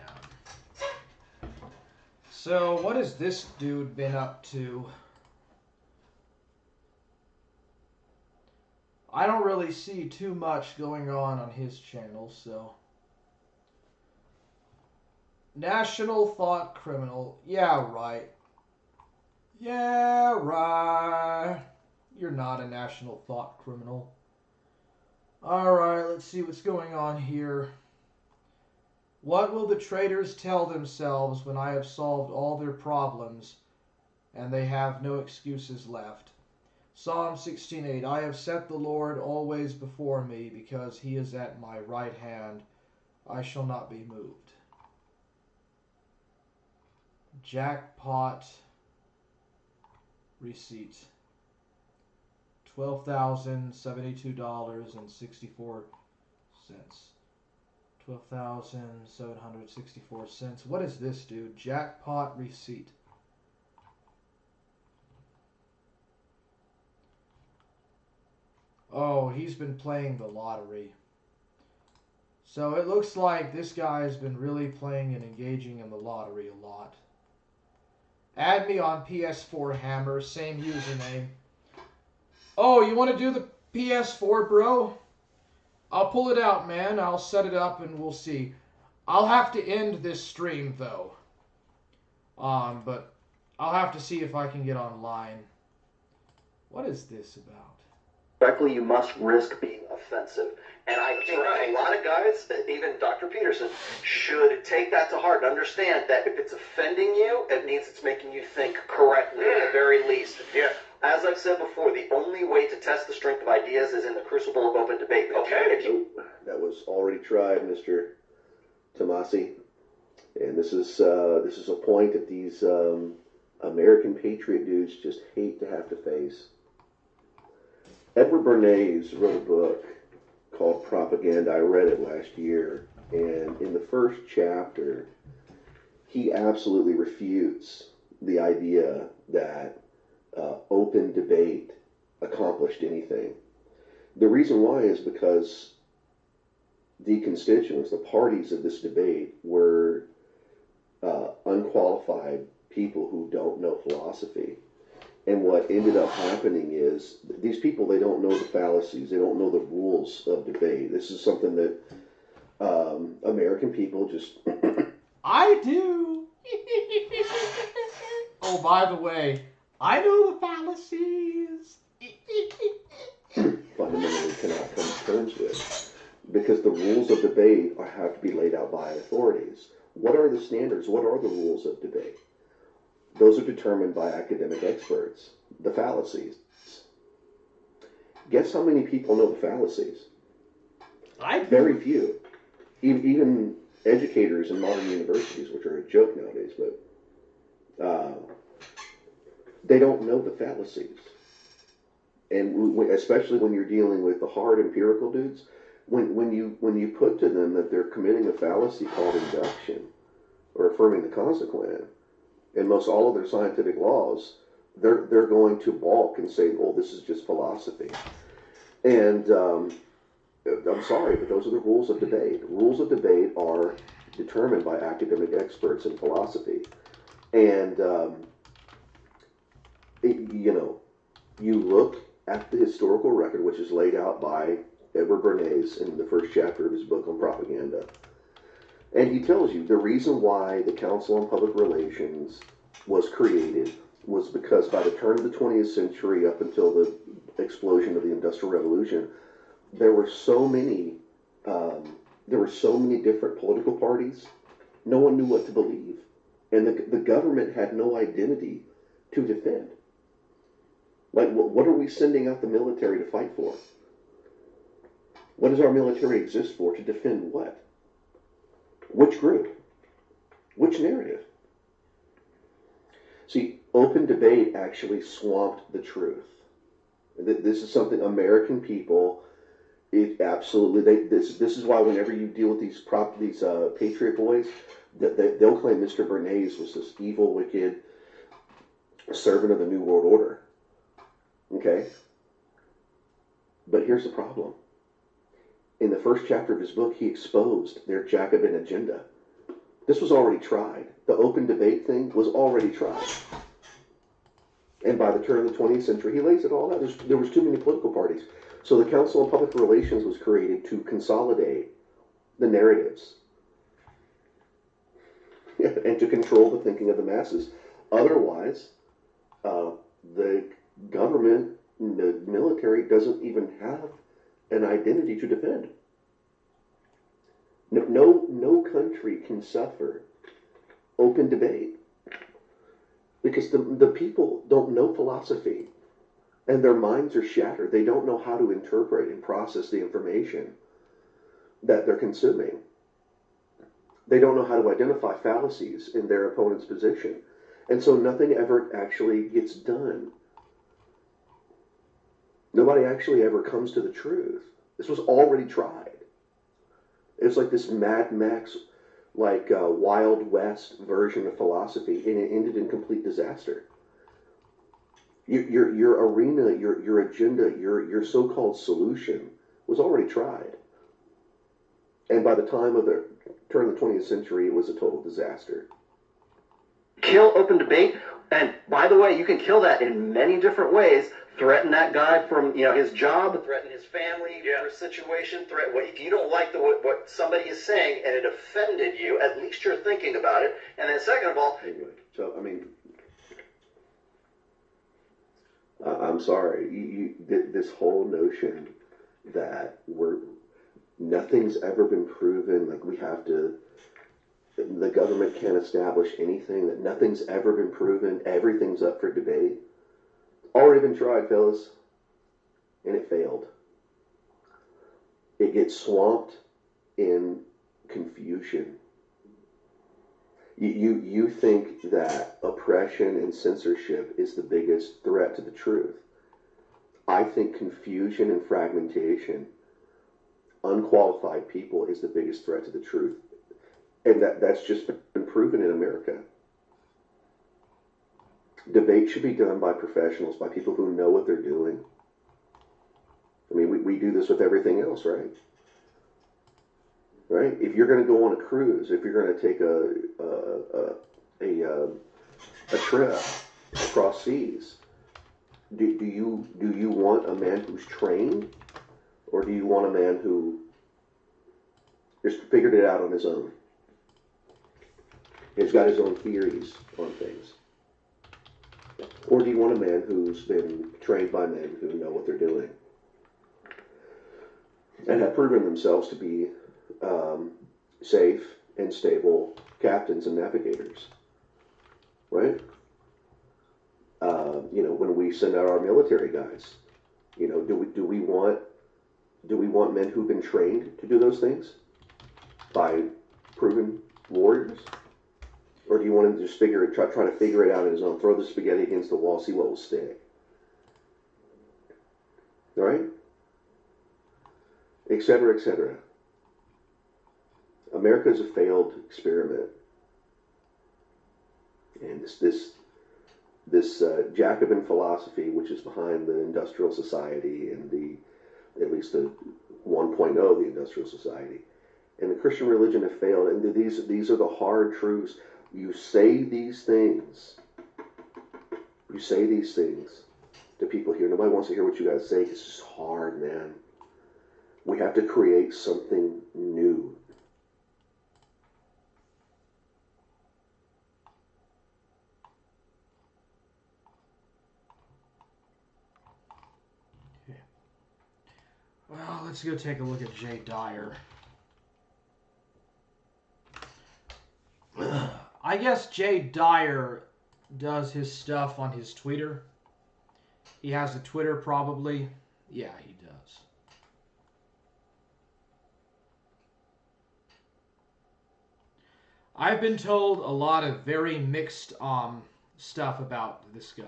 So, what has this dude been up to? I don't really see too much going on his channel, so. National Thought Criminal. Yeah, right. Yeah, right. You're not a National Thought Criminal. Alright, let's see what's going on here. What will the traitors tell themselves when I have solved all their problems and they have no excuses left? Psalm 16:8. I have set the Lord always before me, because he is at my right hand. I shall not be moved. Jackpot receipt. $12,072.64. $12,764. What is this, dude? Jackpot receipt. Oh, he's been playing the lottery. So it looks like this guy has been really playing and engaging in the lottery a lot. Add me on PS4 Hammer, same username. Oh, you want to do the PS4, bro? I'll pull it out, man. I'll set it up and we'll see. I'll have to end this stream, though. But I'll have to see if I can get online. What is this about? Correctly, you must risk being offensive. And I think a lot of guys, even Dr. Peterson, should take that to heart and understand that if it's offending you, it means it's making you think correctly at the very least. Yeah. As I've said before, the only way to test the strength of ideas is in the crucible of open debate. Okay. That was already tried, Mr. Tomasi. And this is a point that these American patriot dudes just hate to have to face. Edward Bernays wrote a book called Propaganda. I read it last year, and in the first chapter, he absolutely refutes the idea that open debate accomplished anything. The reason why is because the constituents, the parties of this debate, were unqualified people who don't know philosophy. And what ended up happening is these people, they don't know the fallacies. They don't know the rules of debate. This is something that American people just... I do. Oh, by the way, I know the fallacies. fundamentally cannot come to terms with. Because the rules of debate have to be laid out by authorities. What are the standards? What are the rules of debate? Those are determined by academic experts. The fallacies. Guess how many people know the fallacies? Very few. Even educators in modern universities, which are a joke nowadays, but they don't know the fallacies. And especially when you're dealing with the hard empirical dudes, when you put to them that they're committing a fallacy called induction, or affirming the consequent, in most all of their scientific laws, they're going to balk and say, "Oh, this is just philosophy." And I'm sorry, but those are the rules of debate. Rules of debate are determined by academic experts in philosophy, and you look at the historical record, which is laid out by Edward Bernays in the first chapter of his book on propaganda. And he tells you the reason why the Council on Public Relations was created was because by the turn of the 20th century up until the explosion of the Industrial Revolution, there were so many different political parties. No one knew what to believe. And the government had no identity to defend. Like, what are we sending out the military to fight for? What does our military exist for? To defend what? Which group? Which narrative? See, open debate actually swamped the truth. This is something American people, it absolutely, this is why whenever you deal with these Patriot boys, they'll claim Mr. Bernays was this evil, wicked servant of the New World Order. Okay? But here's the problem. In the first chapter of his book, he exposed their Jacobin agenda. This was already tried. The open debate thing was already tried. And by the turn of the 20th century, he lays it all out. There was too many political parties. So the Council on Public Relations was created to consolidate the narratives and to control the thinking of the masses. Otherwise, the government, the military doesn't even have an identity to defend. No country can suffer open debate because the people don't know philosophy and their minds are shattered. They don't know how to interpret and process the information that they're consuming. They don't know how to identify fallacies in their opponent's position. And so nothing ever actually gets done. Nobody actually ever comes to the truth. This was already tried. It was like this Mad Max, Wild West version of philosophy, and it ended in complete disaster. Your arena, your agenda, your so-called solution was already tried. And by the time of the turn of the 20th century, it was a total disaster. Kill open debate, and by the way, you can kill that in many different ways. Threaten that guy from his job, threaten his family for a situation, if you don't like what somebody is saying and it offended you, at least you're thinking about it. And then second of all, anyway, so I mean, I'm sorry, this whole notion that nothing's ever been proven, like the government can't establish anything, that nothing's ever been proven, everything's up for debate. Already been tried, fellas, and it failed. It gets swamped in confusion. You think that oppression and censorship is the biggest threat to the truth. I think confusion and fragmentation, unqualified people, is the biggest threat to the truth. And that's just been proven in America. Debate should be done by professionals, by people who know what they're doing. I mean, we do this with everything else, right? Right? If you're going to go on a cruise, if you're going to take a trip across seas, do you want a man who's trained, or do you want a man who just figured it out on his own? He's got his own theories on things. Or do you want a man who's been trained by men who know what they're doing and have proven themselves to be safe and stable captains and navigators, right? When we send out our military guys, You know, do we want men who've been trained to do those things by proven warriors? Or do you want him to just try to figure it out on his own, throw the spaghetti against the wall, see what will stick? All right? Et cetera, et cetera. America is a failed experiment. And this Jacobin philosophy, which is behind the industrial society and at least the 1.0 of the industrial society, and the Christian religion have failed. And these are the hard truths. You say these things. You say these things to people here. Nobody wants to hear what you guys say because it's hard, man. We have to create something new. Okay. Well, let's go take a look at Jay Dyer. I guess Jay Dyer does his stuff on his Twitter. He has a Twitter, probably. Yeah, he does. I've been told a lot of very mixed stuff about this guy.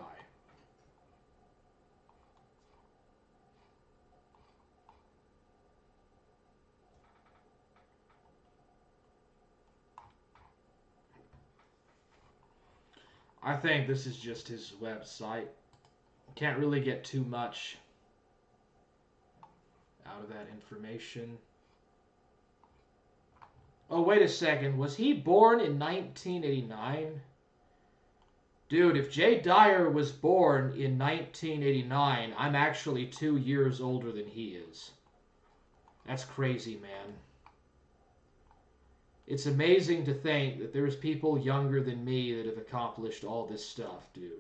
I think this is just his website. Can't really get too much out of that information. Oh, wait a second. Was he born in 1989? Dude, if Jay Dyer was born in 1989, I'm actually 2 years older than he is. That's crazy, man. It's amazing to think that there's people younger than me that have accomplished all this stuff, dude.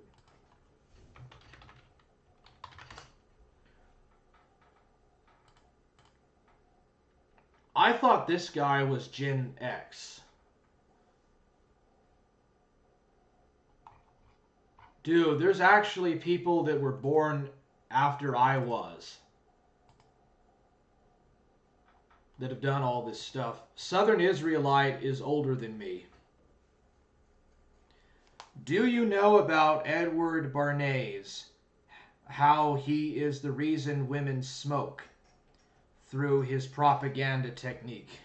I thought this guy was Gen X. Dude, there's actually people that were born after I was that have done all this stuff. Southern Israelite is older than me. Do you know about Edward Bernays? How he is the reason women smoke through his propaganda technique?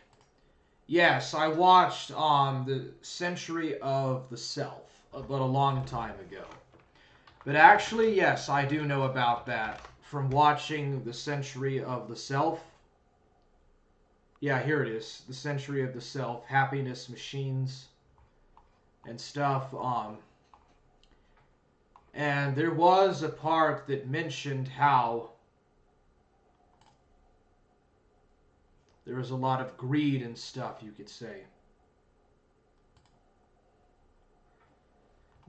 Yes, I watched the Century of the Self, but a long time ago. But actually, yes, I do know about that from watching the Century of the Self. Yeah, here it is. The Century of the Self, Happiness Machines and stuff. And there was a part that mentioned how there was a lot of greed and stuff, you could say.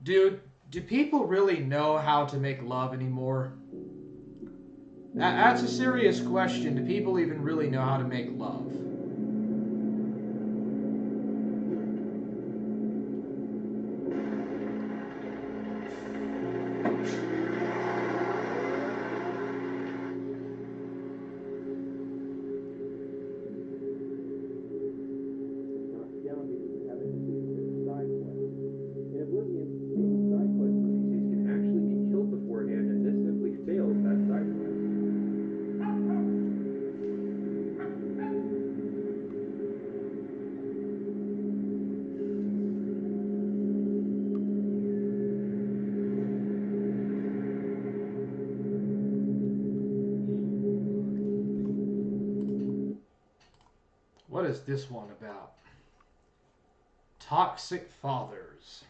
Dude, do people really know how to make love anymore? That's a serious question. Do people even really know how to make love? What is this one about? Toxic fathers.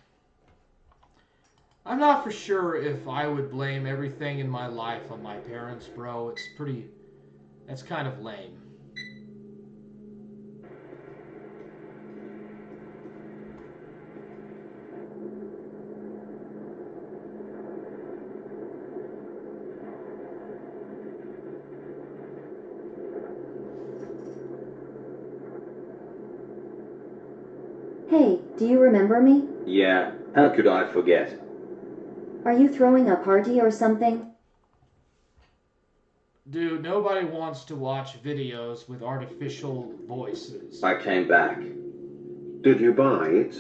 I'm not for sure if I would blame everything in my life on my parents, bro. That's kind of lame. Hey, do you remember me? Yeah, how could I forget? Are you throwing a party or something? Dude, nobody wants to watch videos with artificial voices. I came back. Did you buy it?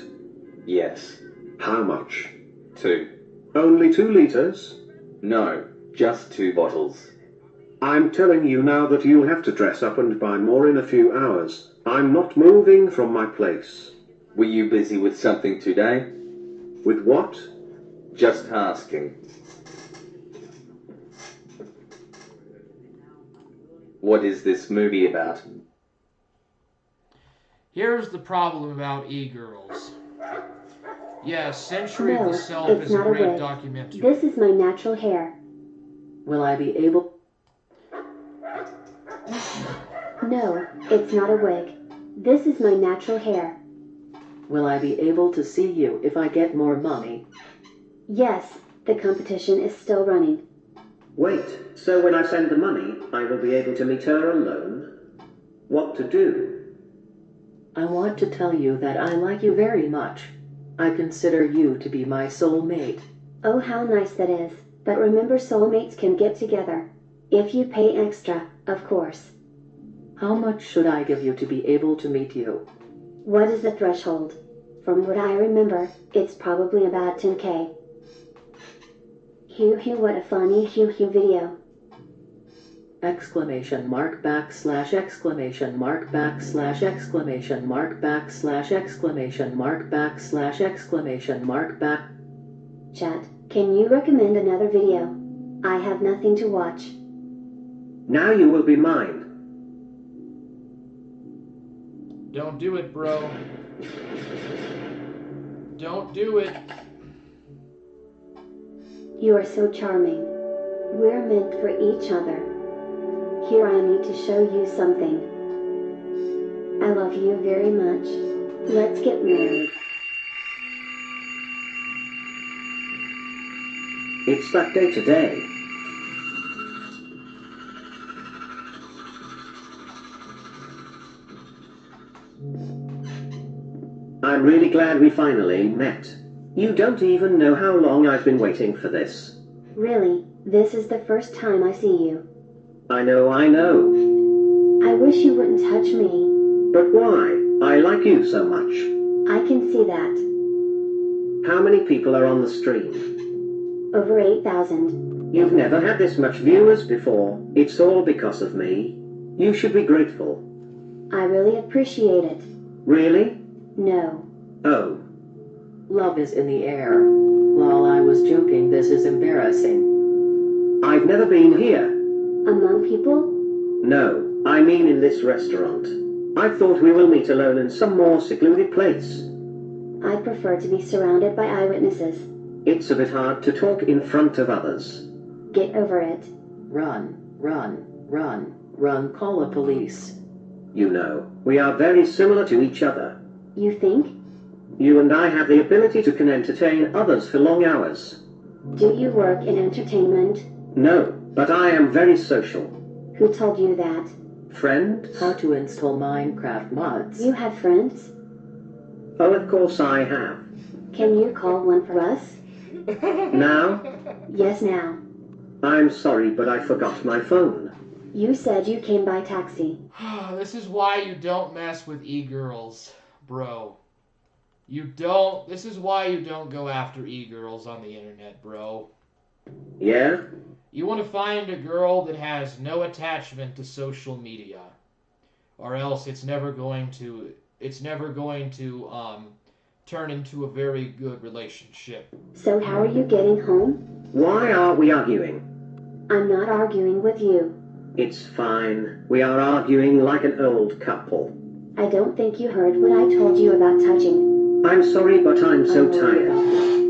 Yes. How much? 2. Only 2 liters? No, just 2 bottles. I'm telling you now that you'll have to dress up and buy more in a few hours. I'm not moving from my place. Were you busy with something today? With what? Just asking. What is this movie about? Here's the problem about e-girls. Yes, Century No, of the Self it's is a not a great wig. documentary. This is my natural hair. Will I be able... No, it's not a wig. This is my natural hair. Will I be able to see you if I get more money? Yes, the competition is still running. Wait, so when I send the money, I will be able to meet her alone? What to do? I want to tell you that I like you very much. I consider you to be my soulmate. Oh, how nice that is. But remember, soulmates can get together. If you pay extra, of course. How much should I give you to be able to meet you? What is the threshold? From what I remember, it's probably about 10K. Hugh, what a funny Hugh video. Exclamation mark backslash exclamation mark backslash exclamation mark backslash exclamation mark backslash exclamation mark back. Chat, can you recommend another video? I have nothing to watch. Now you will be mine. Don't do it, bro. Don't do it. You are so charming. We're meant for each other. Here I need to show you something. I love you very much. Let's get married. It's that day today. I'm really glad we finally met. You don't even know how long I've been waiting for this. Really, this is the first time I see you. I know. I wish you wouldn't touch me. But why? I like you so much. I can see that. How many people are on the stream? Over 8,000. You've never had this much viewers before. It's all because of me. You should be grateful. I really appreciate it. Really? No. Oh. Love is in the air. While I was joking, this is embarrassing. I've never been here. Among people? No, I mean in this restaurant. I thought we will meet alone in some more secluded place. I prefer to be surrounded by eyewitnesses. It's a bit hard to talk in front of others. Get over it. Run, run, run, run, call the police. You know, we are very similar to each other. You think? You and I have the ability to can entertain others for long hours. Do you work in entertainment? No, but I am very social. Who told you that? Friends? How to install Minecraft mods. You have friends? Oh, of course I have. Can you call one for us? Now? Yes, now. I'm sorry, but I forgot my phone. You said you came by taxi. This is why you don't mess with e-girls, bro. This is why you don't go after e-girls on the internet, bro. Yeah? You want to find a girl that has no attachment to social media. Or else it's never going to turn into a very good relationship. So how are you getting home? Why are we arguing? I'm not arguing with you. It's fine. We are arguing like an old couple. I don't think you heard what I told you about touching. I'm sorry, but I'm so tired.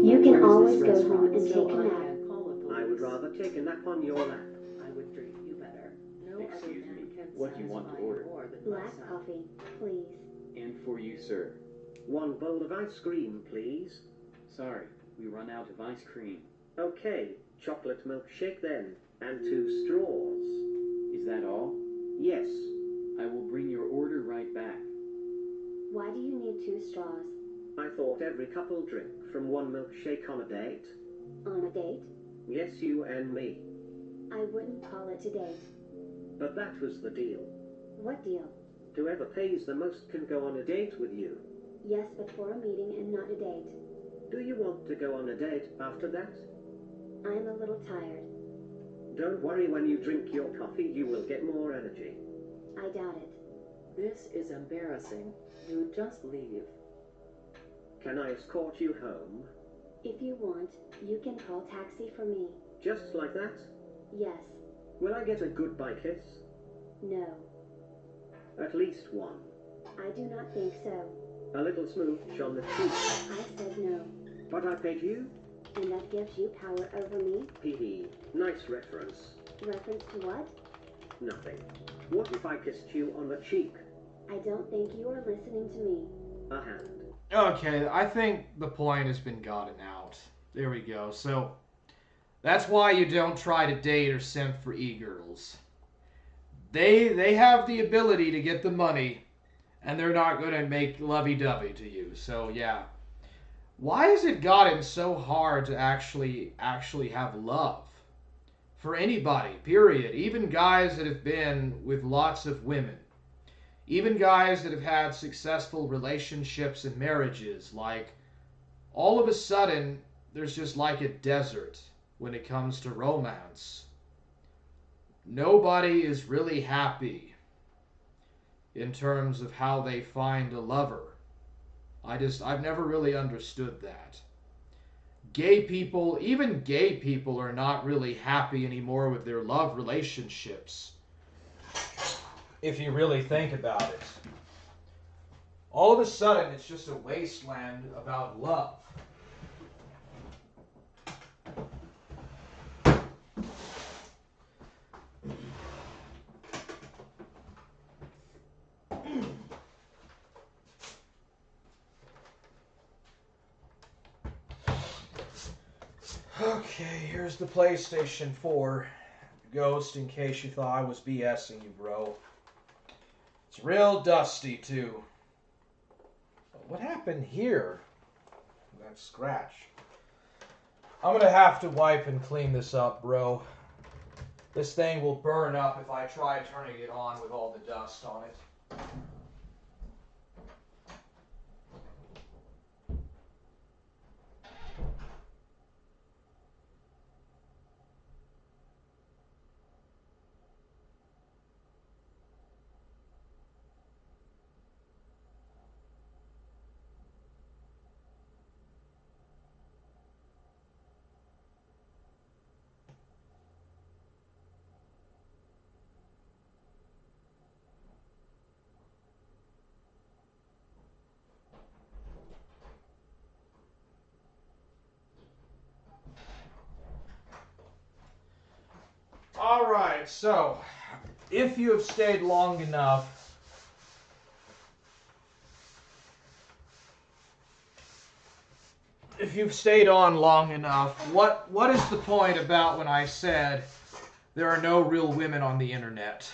You can always go home and take a nap. I would rather take a nap on your lap. I would treat you better. No Excuse other me, man can what do you want to satisfy order? more than Black myself. coffee, please. And for you, sir. 1 bowl of ice cream, please. Sorry, we run out of ice cream. Okay, chocolate milkshake then. And 2 straws. Is that all? Yes. I will bring your order right back. Why do you need 2 straws? I thought every couple drink from 1 milkshake on a date. On a date? Yes, you and me. I wouldn't call it a date. But that was the deal. What deal? Whoever pays the most can go on a date with you. Yes, but for a meeting and not a date. Do you want to go on a date after that? I'm a little tired. Don't worry, when you drink your coffee, you will get more energy. I doubt it. This is embarrassing. You just leave. Can I escort you home? If you want, you can call taxi for me. Just like that? Yes. Will I get a goodbye kiss? No. At least one. I do not think so. A little smooch on the cheek. I said no. But I paid you? And that gives you power over me? Hee. Nice reference. Reference to what? Nothing. What if I kissed you on the cheek? I don't think you are listening to me. A hand. Okay, I think the point has been gotten out. There we go. So, that's why you don't try to date or simp for e-girls. They have the ability to get the money, and they're not going to make lovey-dovey to you. So, yeah. Why has it gotten so hard to actually have love? For anybody, period. Even guys that have been with lots of women. Even guys that have had successful relationships and marriages. Like, all of a sudden, there's just like a desert when it comes to romance. Nobody is really happy in terms of how they find a lover. I've never really understood that. Gay people, even gay people, are not really happy anymore with their love relationships. If you really think about it. All of a sudden, it's just a wasteland about love. Okay, here's the PlayStation 4 Ghost, in case you thought I was BSing you, bro. It's real dusty, too. What happened here? That scratch. I'm gonna have to wipe and clean this up, bro. This thing will burn up if I try turning it on with all the dust on it. Alright, so, if you have stayed long enough, if you've stayed on long enough, what is the point about when I said there are no real women on the internet?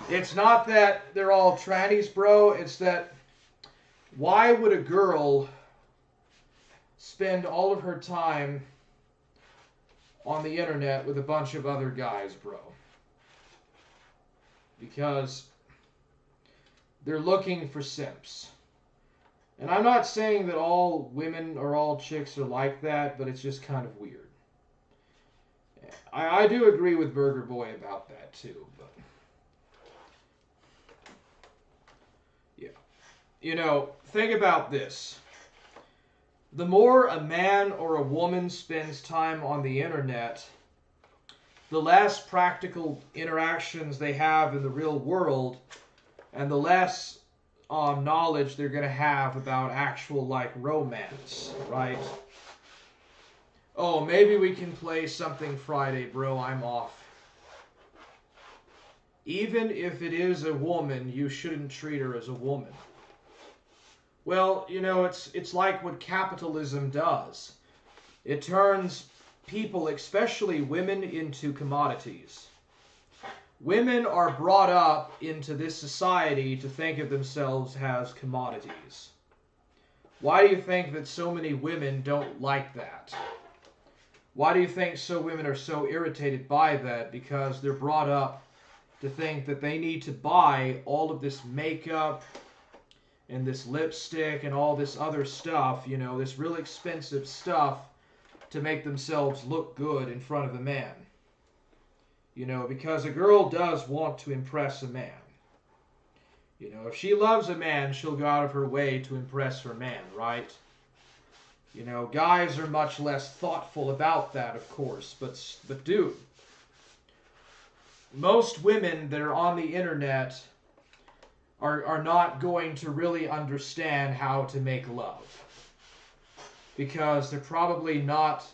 It's not that they're all trannies, bro, it's that why would a girl spend all of her time on the internet with a bunch of other guys, bro? Because they're looking for simps. And I'm not saying that all women or all chicks are like that, but it's just kind of weird. I do agree with Burger Boy about that too, but yeah. You know, think about this. The more a man or a woman spends time on the internet, the less practical interactions they have in the real world, and the less knowledge they're going to have about actual, like, romance, right? Oh, maybe we can play something Friday, bro, I'm off. Even if it is a woman, you shouldn't treat her as a woman. Well, you know, it's like what capitalism does. It turns people, especially women, into commodities. Women are brought up into this society to think of themselves as commodities. Why do you think that so many women don't like that? Why do you think women are so irritated by that? Because they're brought up to think that they need to buy all of this makeup and this lipstick and all this other stuff, you know, this really expensive stuff to make themselves look good in front of a man. You know, because a girl does want to impress a man. You know, if she loves a man, she'll go out of her way to impress her man, right? You know, guys are much less thoughtful about that, of course, but dude, most women that are on the internet are not going to really understand how to make love. Because they're probably not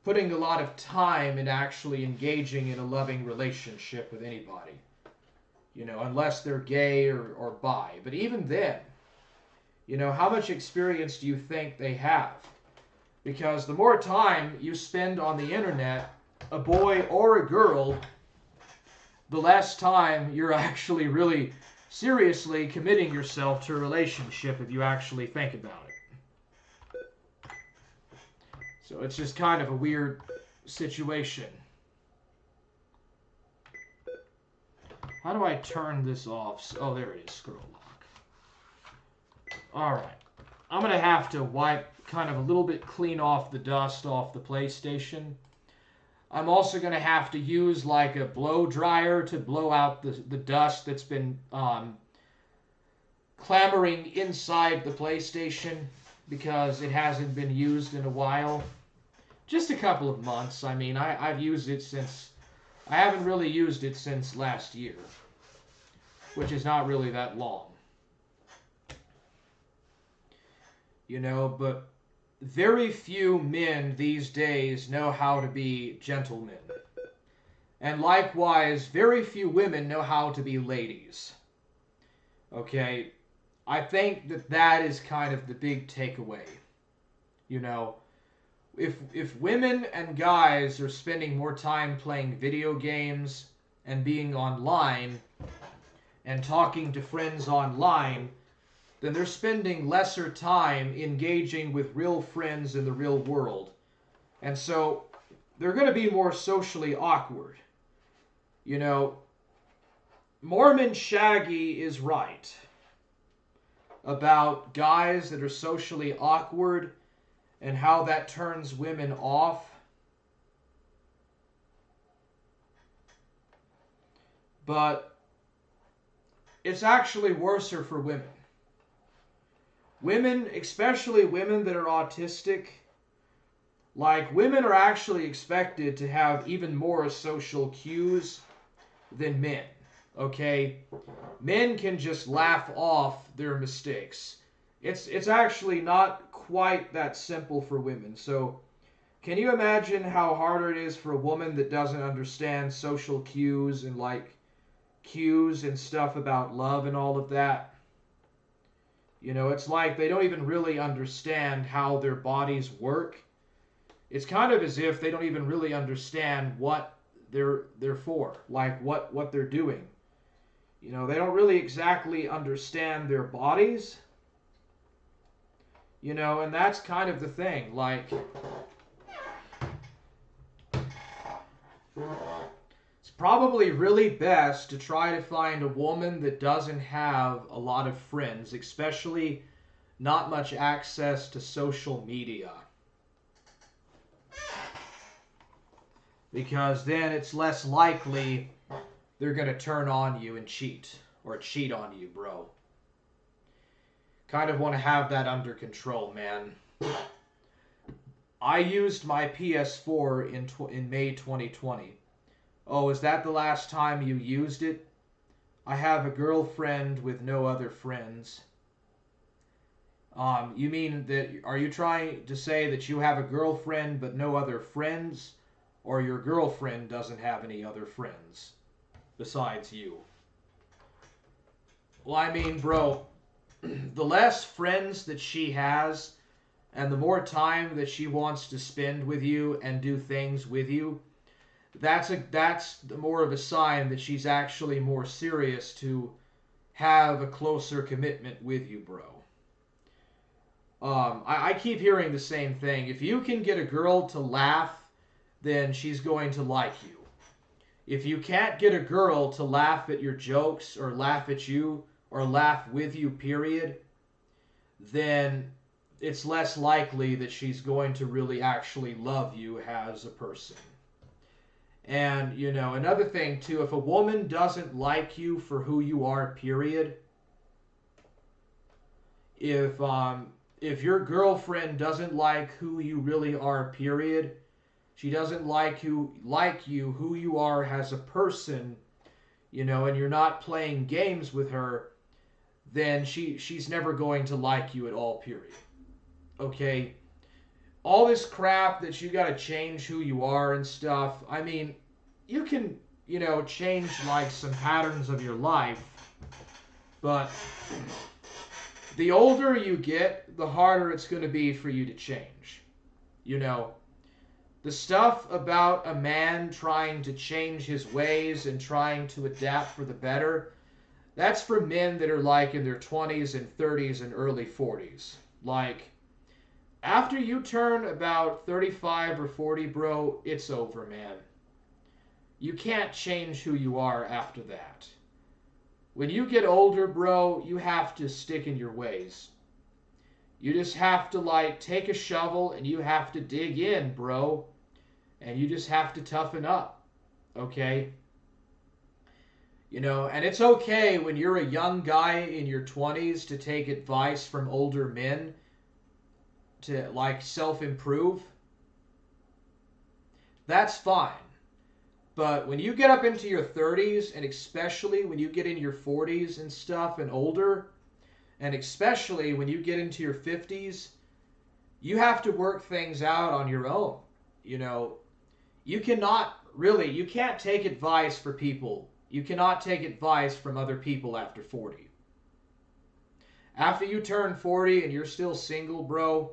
putting a lot of time in actually engaging in a loving relationship with anybody. You know, unless they're gay or bi. But even then, you know, how much experience do you think they have? Because the more time you spend on the internet, a boy or a girl, the less time you're actually really seriously committing yourself to a relationship if you actually think about it. So it's just kind of a weird situation. How do I turn this off? Oh, there it is, scroll lock. Alright. I'm going to have to wipe kind of a little bit clean off the dust off the PlayStation. I'm also going to have to use like a blow dryer to blow out the dust that's been clamoring inside the PlayStation because it hasn't been used in a while. Just a couple of months. I mean, I've used it since... I haven't really used it since last year, which is not really that long. You know, but very few men these days know how to be gentlemen. And likewise, very few women know how to be ladies. Okay? I think that is kind of the big takeaway. You know, if women and guys are spending more time playing video games and being online and talking to friends online, then they're spending lesser time engaging with real friends in the real world. And so they're going to be more socially awkward. You know, Mormon Shaggy is right about guys that are socially awkward and how that turns women off. But it's actually worse for women. Women, especially women that are autistic, like women are actually expected to have even more social cues than men. Okay? Men can just laugh off their mistakes. It's actually not quite that simple for women. So, can you imagine how harder it is for a woman that doesn't understand social cues and like cues and stuff about love and all of that? You know, it's like they don't even really understand how their bodies work. It's kind of as if they don't even really understand what they're for, like what they're doing. You know, they don't really exactly understand their bodies. You know, and that's kind of the thing. Like, it's probably really best to try to find a woman that doesn't have a lot of friends, especially not much access to social media. Because then it's less likely they're going to turn on you and cheat. Or cheat on you, bro. Kind of want to have that under control, man. I used my PS4 in May 2020. Oh, is that the last time you used it? I have a girlfriend with no other friends. You mean that, are you trying to say that you have a girlfriend but no other friends? Or your girlfriend doesn't have any other friends besides you? Well, I mean, bro, the less friends that she has and the more time that she wants to spend with you and do things with you, that's more of a sign that she's actually more serious to have a closer commitment with you, bro. I keep hearing the same thing. If you can get a girl to laugh then she's going to like you. If you can't get a girl to laugh at your jokes or laugh at you or laugh with you, period, then it's less likely that she's going to really actually love you as a person. And, you know, another thing too, if a woman doesn't like you for who you are, period, if your girlfriend doesn't like who you really are, period, she doesn't like you who you are as a person, you know, and you're not playing games with her, then she's never going to like you at all, period. Okay? All this crap that you gotta change who you are and stuff, I mean, you can, you know, change like some patterns of your life, but the older you get, the harder it's going to be for you to change. You know, the stuff about a man trying to change his ways and trying to adapt for the better, that's for men that are like in their 20s and 30s and early 40s. Like, after you turn about 35 or 40, bro, it's over, man. You can't change who you are after that. When you get older, bro, you have to stick in your ways. You just have to, like, take a shovel and you have to dig in, bro. And you just have to toughen up, okay? You know, and it's okay when you're a young guy in your 20s to take advice from older men to, like, self-improve. That's fine. But when you get up into your 30s, and especially when you get in your 40s and stuff and older, and especially when you get into your 50s, you have to work things out on your own. You know, you can't take advice for people. You cannot take advice from other people after 40. After you turn 40 and you're still single, bro,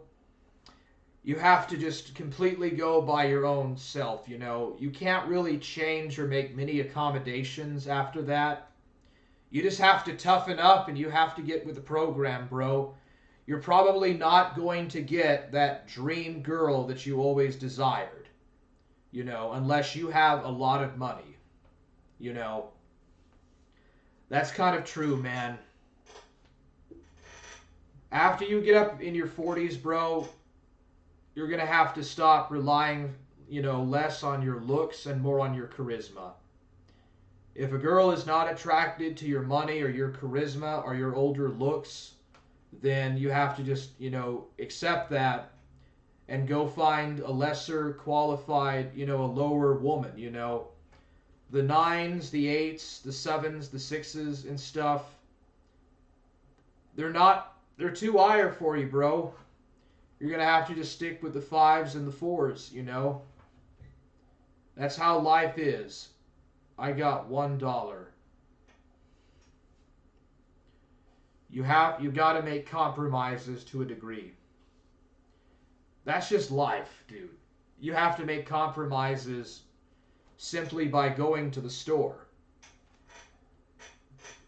you have to just completely go by your own self, you know. You can't really change or make many accommodations after that. You just have to toughen up and you have to get with the program, bro. You're probably not going to get that dream girl that you always desired, you know, unless you have a lot of money, you know. That's kind of true, man. After you get up in your 40s, bro, you're going to have to stop relying, you know, less on your looks and more on your charisma. If a girl is not attracted to your money or your charisma or your older looks, then you have to just, you know, accept that and go find a lesser qualified, you know, a lower woman, you know. The 9s, the 8s, the 7s, the 6s and stuff, they're too higher for you, bro. You're going to have to just stick with the 5s and the 4s, you know. That's how life is. I got $1. You got to make compromises to a degree. That's just life, dude. You have to make compromises simply by going to the store.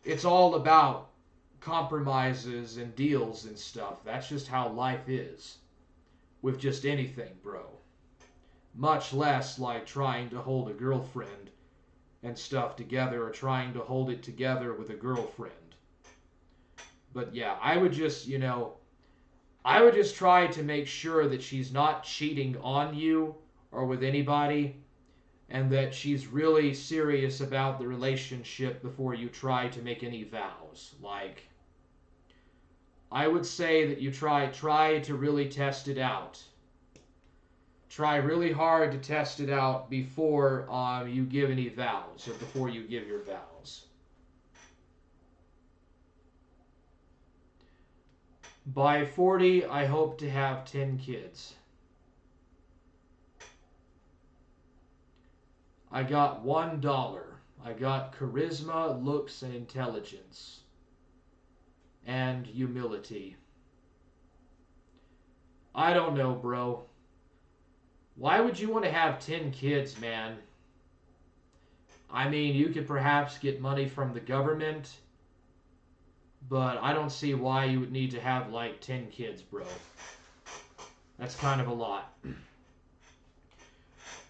It's all about compromises and deals and stuff. That's just how life is. With just anything, bro. Much less like trying to hold a girlfriend and stuff together or trying to hold it together with a girlfriend. But yeah, I would just, you know, I would just try to make sure that she's not cheating on you or with anybody and that she's really serious about the relationship before you try to make any vows. Like, I would say that you try to really test it out. Try really hard to test it out before you give any vows or before you give your vows. By 40, I hope to have 10 kids. I got $1. I got charisma, looks, and intelligence. And humility. I don't know, bro. Why would you want to have 10 kids, man? I mean, you could perhaps get money from the government, but I don't see why you would need to have, like, 10 kids, bro. That's kind of a lot.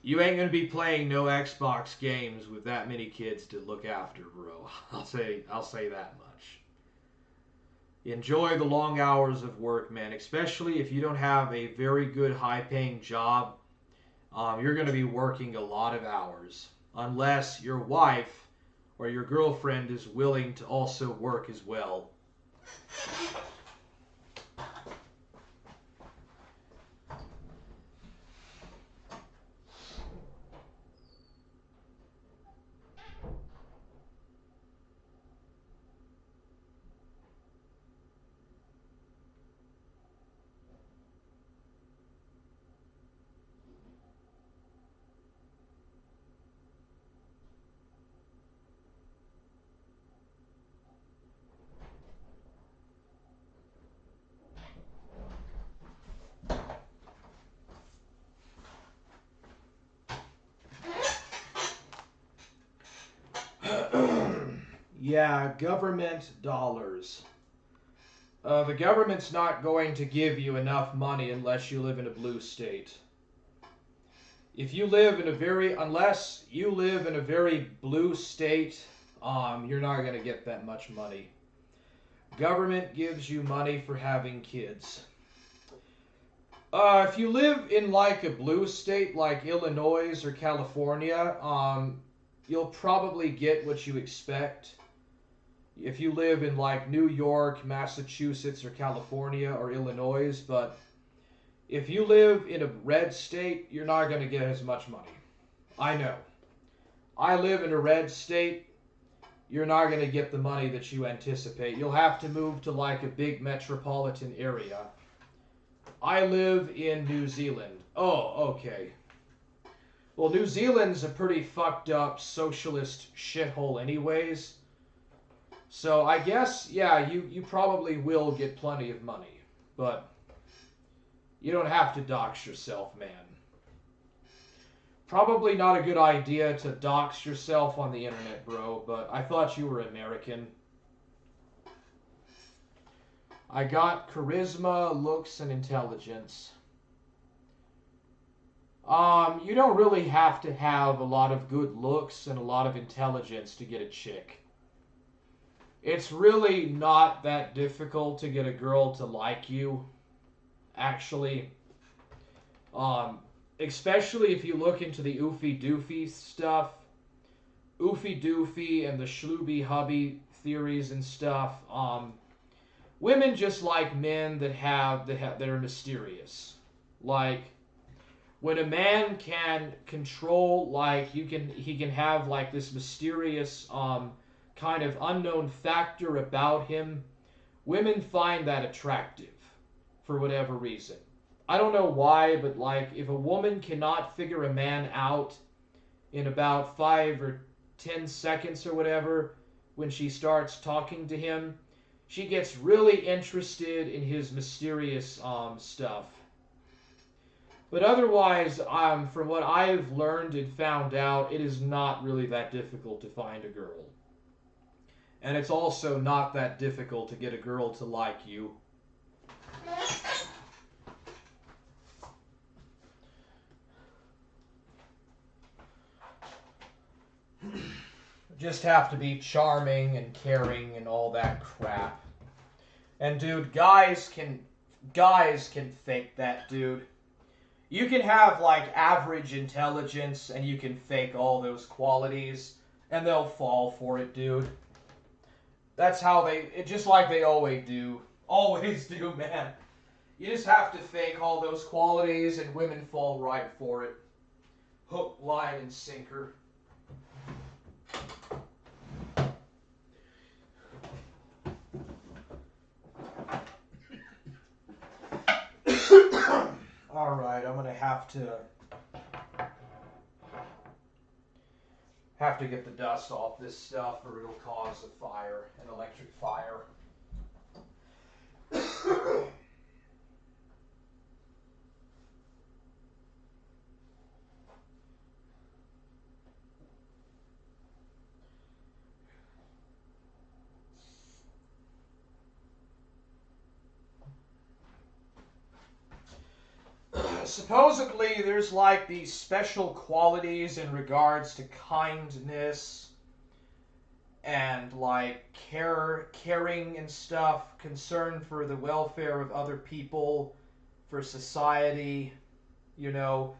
You ain't gonna be playing no Xbox games with that many kids to look after, bro. I'll say that much. Enjoy the long hours of work, man. Especially if you don't have a very good, high-paying job. You're gonna be working a lot of hours, unless your wife or your girlfriend is willing to also work as well. Yeah, government dollars. The government's not going to give you enough money unless you live in a blue state. If you live in a very, unless you live in a very blue state, you're not going to get that much money. Government gives you money for having kids. If you live in like a blue state like Illinois or California, you'll probably get what you expect. If you live in like New York, Massachusetts, or California, or Illinois, but if you live in a red state, you're not going to get as much money. I know. I live in a red state. You're not going to get the money that you anticipate. You'll have to move to like a big metropolitan area. I live in New Zealand. Oh, okay. Well, New Zealand's a pretty fucked up socialist shithole anyways. So I guess, yeah, you probably will get plenty of money. But you don't have to dox yourself, man. Probably not a good idea to dox yourself on the internet, bro, but I thought you were American. I got charisma, looks, and intelligence. You don't really have to have a lot of good looks and a lot of intelligence to get a chick. It's really not that difficult to get a girl to like you, actually. Especially if you look into the oofy doofy stuff. Oofy doofy and the schlooby hubby theories and stuff. Women just like men that are mysterious. Like, when a man can control, like, he can have like this mysterious kind of unknown factor about him, women find that attractive for whatever reason. I don't know why, but like, if a woman cannot figure a man out in about 5 or 10 seconds or whatever, when she starts talking to him, she gets really interested in his mysterious stuff. But otherwise, from what I've learned and found out, it is not really that difficult to find a girl. And it's also not that difficult to get a girl to like you. Just have to be charming and caring and all that crap. And dude, guys can fake that, dude. You can have like average intelligence and you can fake all those qualities and they'll fall for it, dude. That's how just like they always do, man. You just have to fake all those qualities and women fall right for it. Hook, line, and sinker. Alright, I'm gonna have to get the dust off this stuff or it'll cause a fire, an electric fire. supposedly there's like these special qualities in regards to kindness and like caring and stuff, concern for the welfare of other people, for society, you know,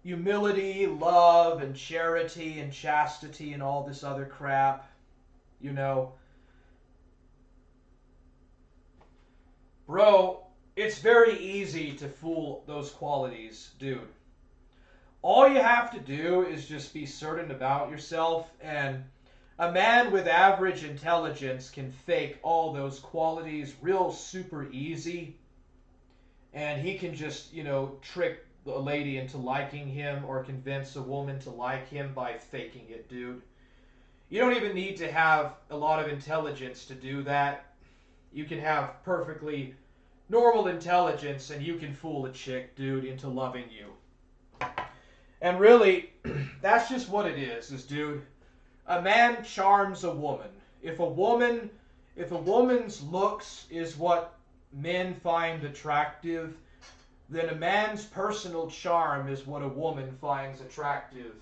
humility, love, and charity, and chastity, and all this other crap, you know. Bro, it's very easy to fool those qualities, dude. All you have to do is just be certain about yourself, and a man with average intelligence can fake all those qualities real super easy, and he can just, you know, trick a lady into liking him or convince a woman to like him by faking it, dude. You don't even need to have a lot of intelligence to do that. You can have perfectly normal intelligence and you can fool a chick, dude, into loving you. And really, that's just what it is, dude. A man charms a woman. If a woman's looks is what men find attractive, then a man's personal charm is what a woman finds attractive.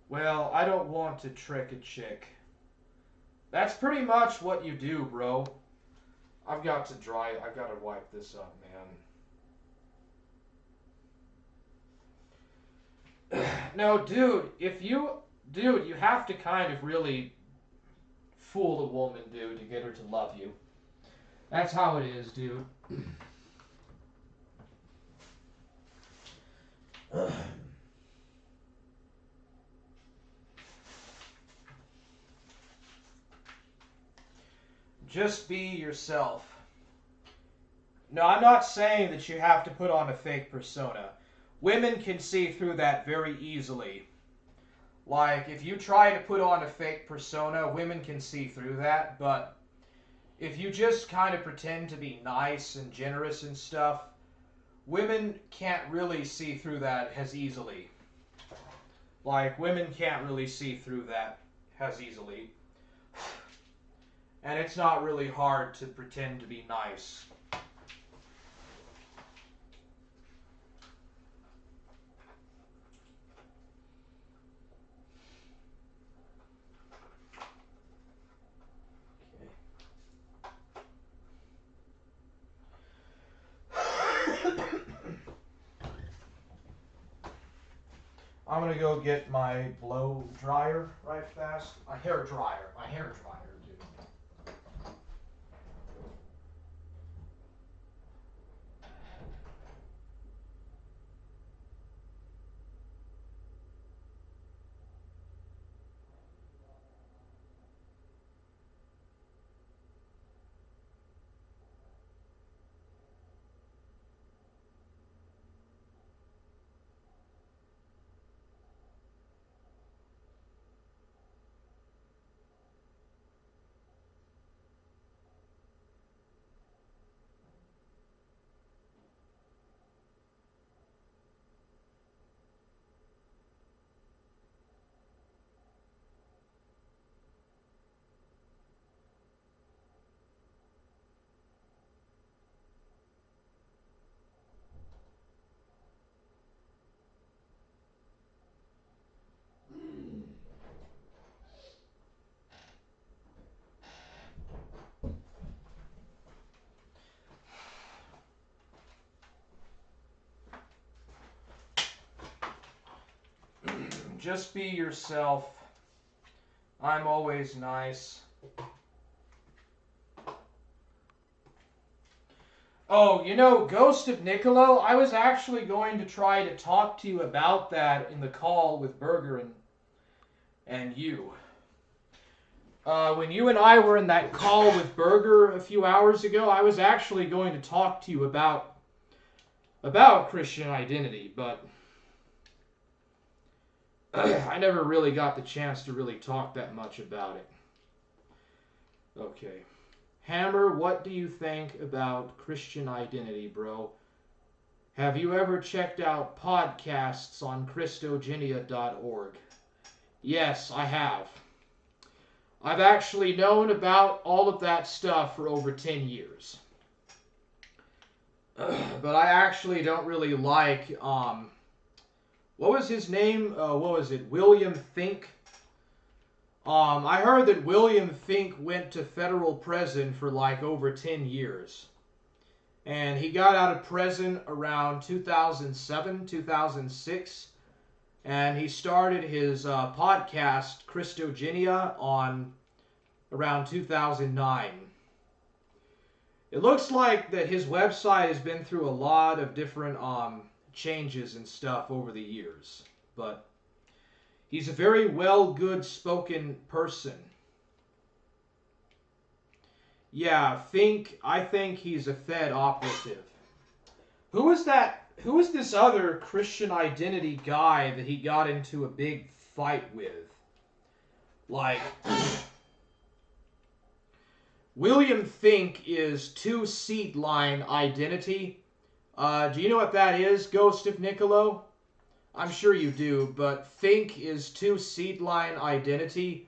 Well, I don't want to trick a chick. That's pretty much what you do, bro. I've got to wipe this up, man. No, dude, you have to kind of really fool a woman, dude, to get her to love you. That's how it is, dude. Just be yourself. No, I'm not saying that you have to put on a fake persona. Women can see through that very easily. Like, if you try to put on a fake persona, women can see through that, but if you just kind of pretend to be nice and generous and stuff, women can't really see through that as easily. Like, women can't really see through that as easily. And it's not really hard to pretend to be nice. I'm gonna go get my blow dryer right fast. My hair dryer, dude. Just be yourself. I'm always nice. Oh, you know, Ghost of Niccolo, I was actually going to try to talk to you about that in the call with Burger and you. When you and I were in that call with Burger a few hours ago, I was actually going to talk to you about Christian identity, but I never really got the chance to really talk that much about it. Okay. Hammer, what do you think about Christian identity, bro? Have you ever checked out podcasts on Christogenia.org? Yes, I have. I've actually known about all of that stuff for over 10 years. But I actually don't really like, what was his name? What was it? William Finck? I heard that William Finck went to federal prison for like over 10 years. And he got out of prison around 2007, 2006. And he started his podcast, Christogenia, on around 2009. It looks like that his website has been through a lot of different changes and stuff over the years. But he's a very good spoken person. Yeah, I think he's a Fed operative. Who is this other Christian identity guy that he got into a big fight with? Like, William Finck is 2 seat line identity. Do you know what that is, Ghost of Niccolo? I'm sure you do, but Finck is 2 seat line identity.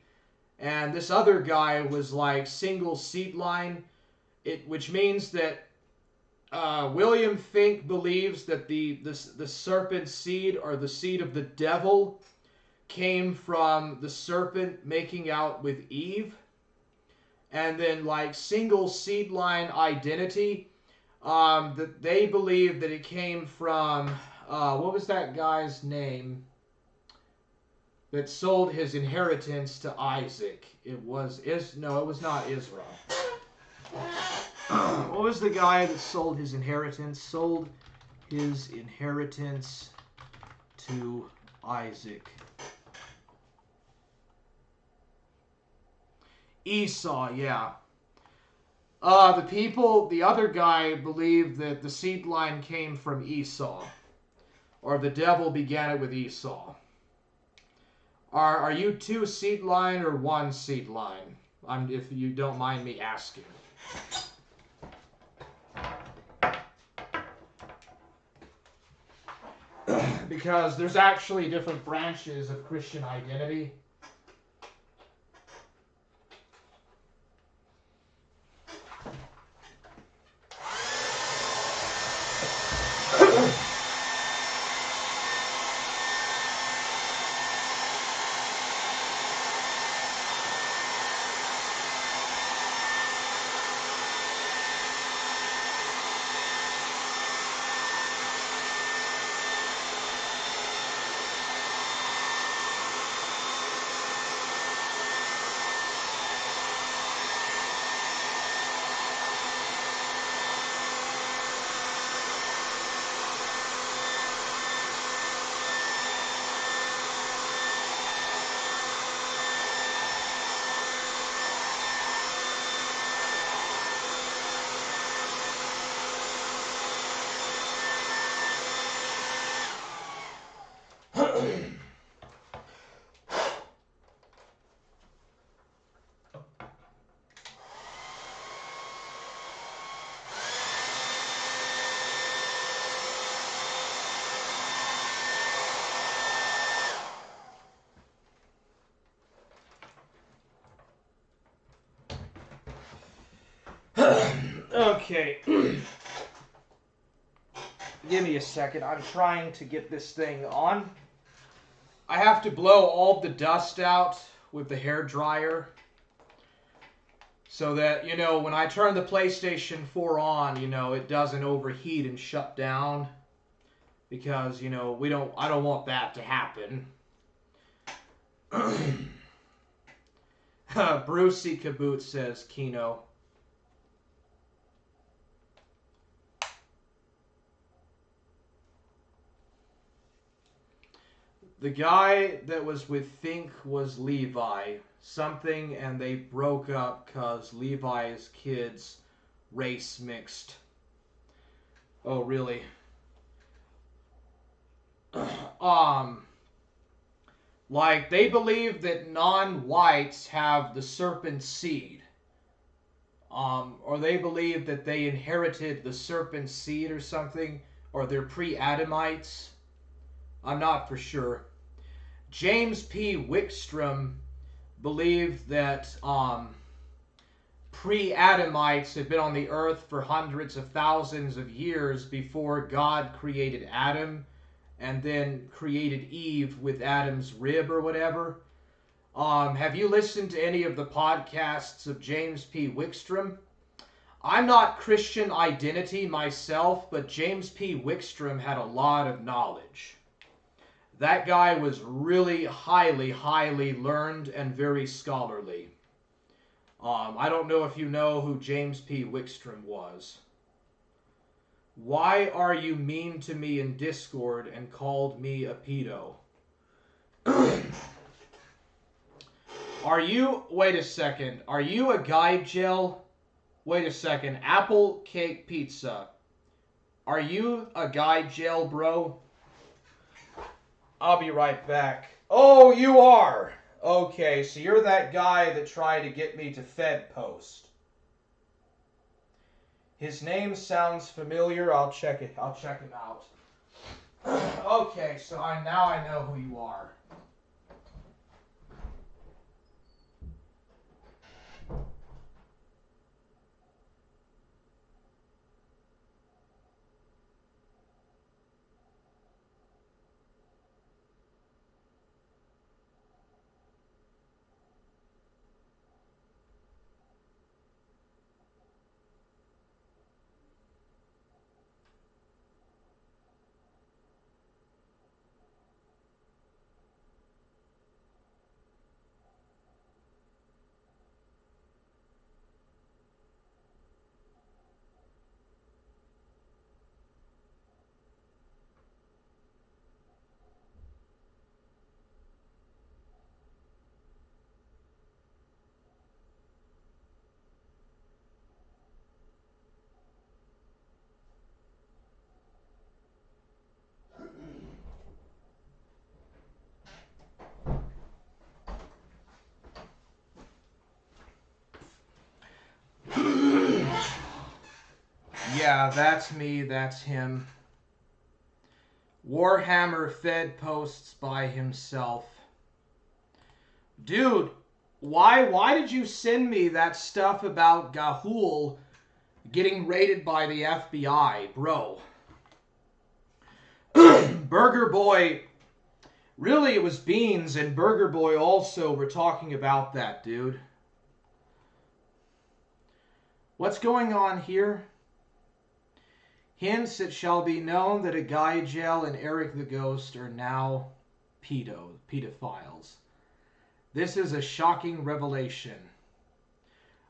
And this other guy was like single seat line, which means that William Finck believes that the serpent seed, or the seed of the devil, came from the serpent making out with Eve. And then like single seed line identity, that they believe that it came from, what was that guy's name that sold his inheritance to Isaac? It was not Israel. What was the guy that sold his inheritance? Sold his inheritance to Isaac. Esau, yeah. The other guy believed that the seed line came from Esau. Or the devil began it with Esau. Are you 2 seed line or 1 seed line? If you don't mind me asking. Because there's actually different branches of Christian identity. Okay. Give me a second. I'm trying to get this thing on. I have to blow all the dust out with the hair dryer. So that, when I turn the PlayStation 4 on, it doesn't overheat and shut down. Because, I don't want that to happen. Brucey Kaboot says, Kino. The guy that was with Finck was Levi. Something, and they broke up because Levi's kids race mixed. Oh, really? Like, they believe that non-whites have the serpent seed. Or they believe that they inherited the serpent's seed or something, or they're pre-Adamites. I'm not for sure. James P. Wickstrom believed that pre-Adamites had been on the earth for hundreds of thousands of years before God created Adam and then created Eve with Adam's rib or whatever. Have you listened to any of the podcasts of James P. Wickstrom? I'm not Christian Identity myself, but James P. Wickstrom had a lot of knowledge. That guy was really highly learned and very scholarly. I don't know if you know who James P. Wickstrom was. Why are you mean to me in Discord and called me a pedo? Wait a second, are you a guy gel? Wait a second, Apple Cake Pizza. Are you a guy gel, bro? I'll be right back. Oh, you are! Okay, so you're that guy that tried to get me to Fed post. His name sounds familiar. I'll check him out. Okay, so now I know who you are. Yeah, that's me, that's him. Warhammer Fed posts by himself. Dude, why did you send me that stuff about Gahul getting raided by the FBI, bro? Burger Boy, really it was Beans and Burger Boy also were talking about that, dude. What's going on here? Hence, it shall be known that a Guy Gel and Eric the Ghost are now pedophiles. This is a shocking revelation.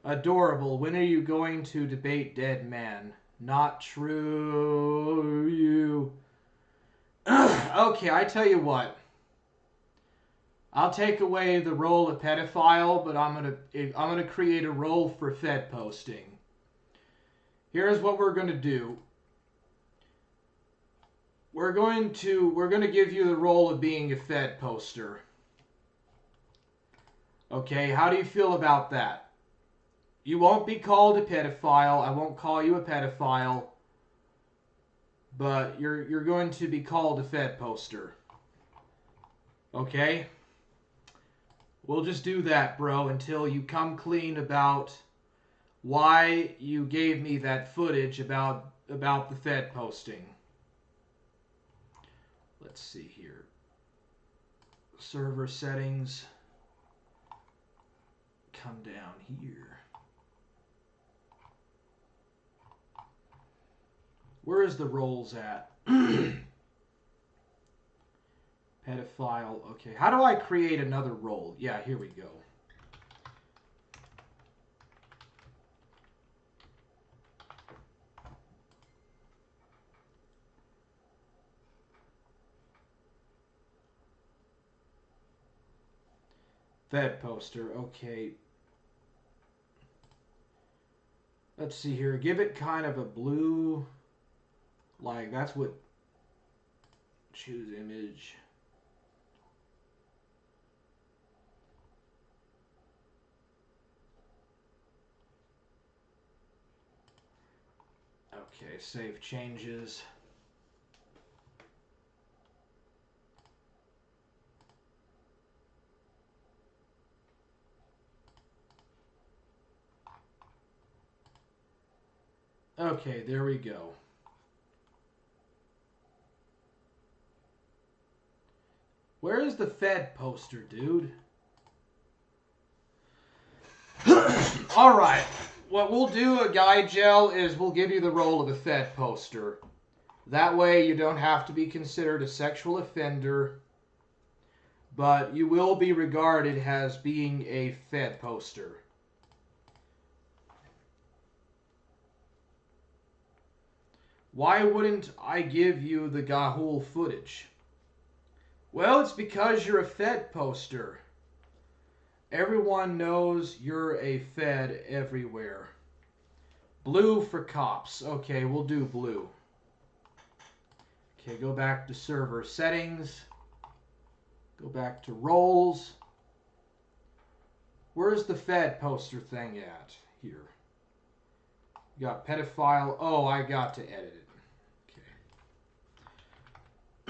Adorable, when are you going to debate Dead Man? Not true, you. Okay, I tell you what. I'll take away the role of pedophile, but I'm gonna create a role for Fed posting. Here's what we're gonna do. We're going to give you the role of being a Fed poster. Okay, how do you feel about that? You won't be called a pedophile. I won't call you a pedophile. But you're going to be called a Fed poster. Okay? We'll just do that, bro, until you come clean about why you gave me that footage about the Fed posting. Let's see here. Server settings. Come down here. Where is the roles at? Pedophile. Okay. How do I create another role? Yeah, here we go. Fed poster, okay. Let's see here. Give it kind of a blue, like that's what, choose image. Okay, save changes. Okay, there we go. Where is the Fed poster, dude? Alright, what we'll do, Guy Gel, is we'll give you the role of a Fed poster. That way you don't have to be considered a sexual offender, but you will be regarded as being a Fed poster. Why wouldn't I give you the Ga'Hoole footage? Well, it's because you're a Fed poster. Everyone knows you're a Fed everywhere. Blue for cops. Okay, we'll do blue. Okay, go back to server settings. Go back to roles. Where's the Fed poster thing at? Here. You got pedophile. Oh, I got to edit it.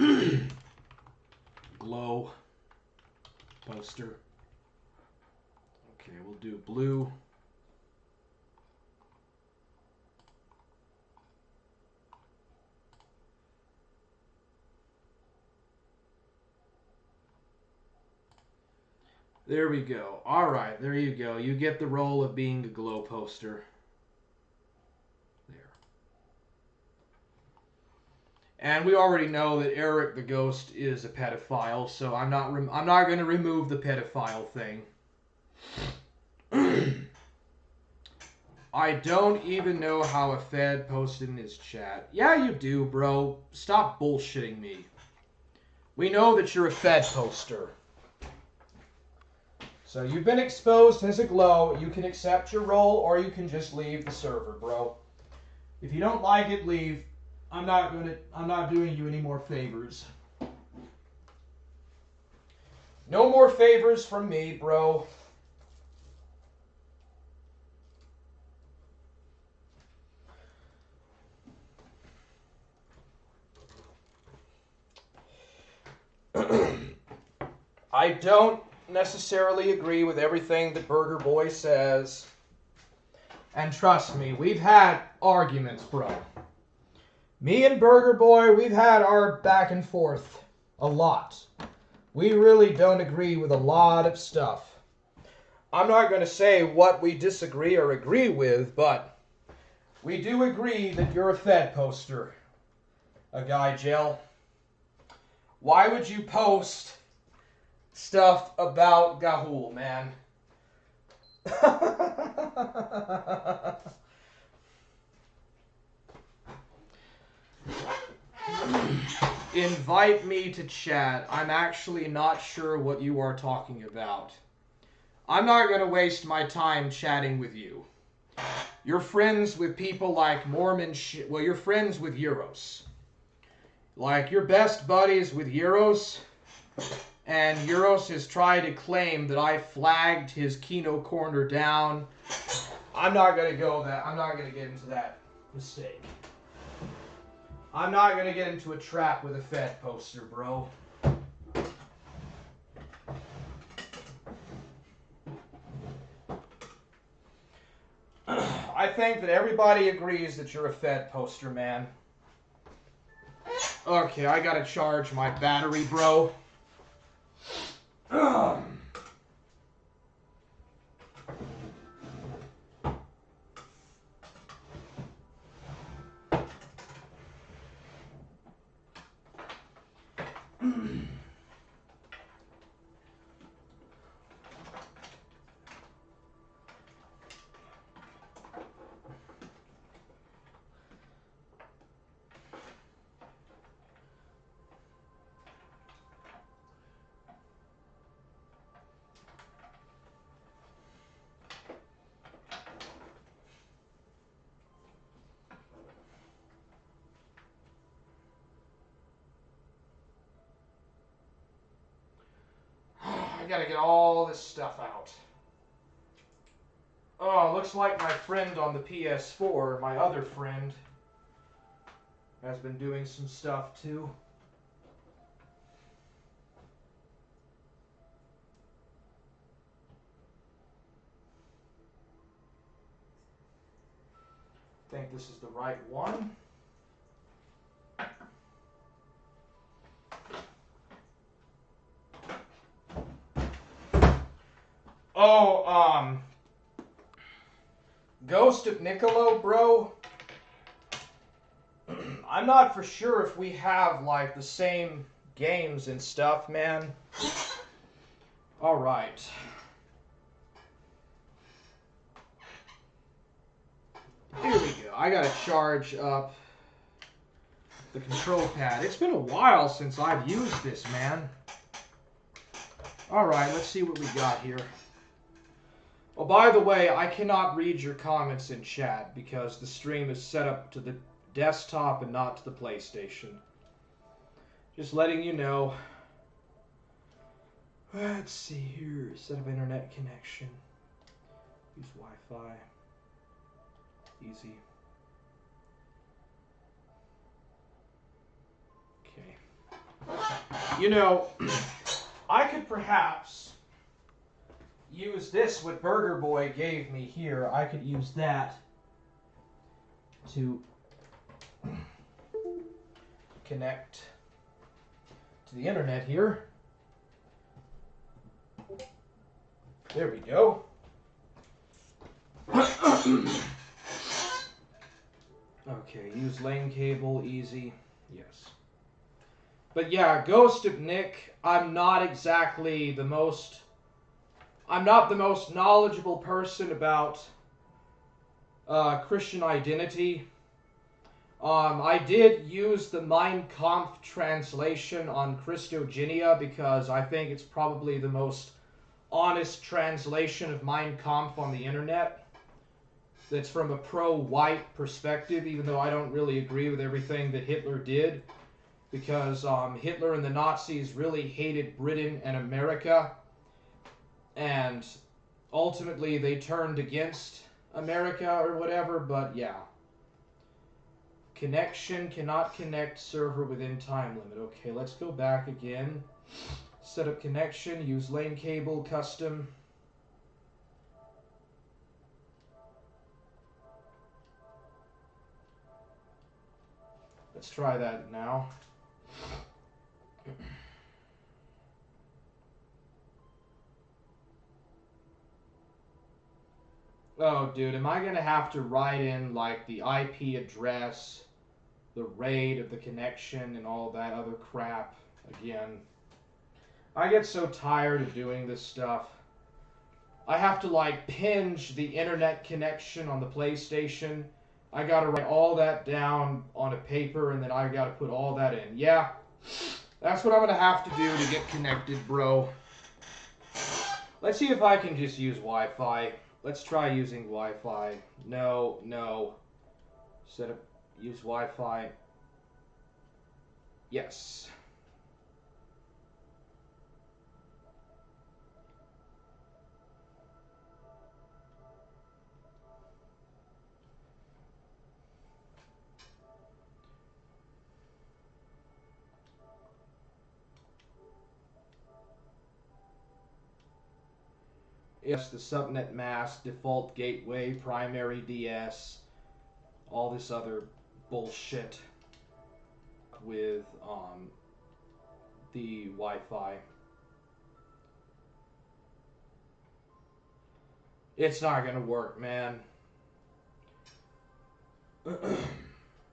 Okay. Glow poster. Okay, we'll do blue. There we go. All right, there you go. You get the role of being a glow poster. There. And we already know that Eric the Ghost is a pedophile, so I'm not going to remove the pedophile thing. I don't even know how a Fed posted in his chat. Yeah, you do, bro. Stop bullshitting me. We know that you're a Fed poster. So you've been exposed as a glow. You can accept your role or you can just leave the server, bro. If you don't like it, leave. I'm not doing you any more favors. No more favors from me, bro. I don't necessarily agree with everything that Burger Boy says. And trust me, we've had arguments, bro. Me and Burger Boy, we've had our back and forth a lot. We really don't agree with a lot of stuff. I'm not going to say what we disagree or agree with, but we do agree that you're a Fed poster. A Guy Gel. Why would you post stuff about Ga'Hoole, man? Invite me to chat. I'm actually not sure what you are talking about. I'm not going to waste my time chatting with you. You're friends with people like Mormon well, you're friends with Euros. Like, you're best buddies with Euros, and Euros has tried to claim that I flagged his Kino Corner down. I'm not going to get into that mistake. I'm not going to get into a trap with a Fed poster, bro. I think that everybody agrees that you're a Fed poster, man. Okay, I gotta charge my battery, bro. I gotta get all this stuff out. Oh, looks like my friend on the PS4, my other friend, has been doing some stuff too. I think this is the right one. Oh, Ghost of Niccolo, bro. I'm not for sure if we have, like, the same games and stuff, man. Alright. Here we go. I gotta charge up the control pad. It's been a while since I've used this, man. Alright, let's see what we got here. Oh, by the way, I cannot read your comments in chat because the stream is set up to the desktop and not to the PlayStation. Just letting you know. Let's see here. Set up internet connection. Use Wi-Fi. Easy. Okay. You know, I could perhaps use this what Burger Boy gave me here. I could use that to connect to the internet here. There we go. Okay, use lane cable, easy. Yes. But yeah, Ghost of Nick, I'm not the most knowledgeable person about Christian identity. I did use the Mein Kampf translation on Christogenia because I think it's probably the most honest translation of Mein Kampf on the internet. That's from a pro-white perspective, even though I don't really agree with everything that Hitler did, because Hitler and the Nazis really hated Britain and America, and ultimately they turned against America or whatever, but yeah. Connection cannot connect server within time limit. Okay, let's go back again. Set up connection, use lane cable, custom. Let's try that now. Oh, dude, am I going to have to write in, like, the IP address, the RAID of the connection, and all that other crap again? I get so tired of doing this stuff. I have to, like, pinch the internet connection on the PlayStation. I gotta write all that down on a paper, and then I gotta put all that in. Yeah, that's what I'm gonna have to do to get connected, bro. Let's see if I can just use Wi-Fi. Let's try using Wi-Fi. No, no. Set up, use Wi-Fi. Yes. Yes, the subnet mask, default gateway, primary DS, all this other bullshit with the Wi-Fi. It's not gonna work, man.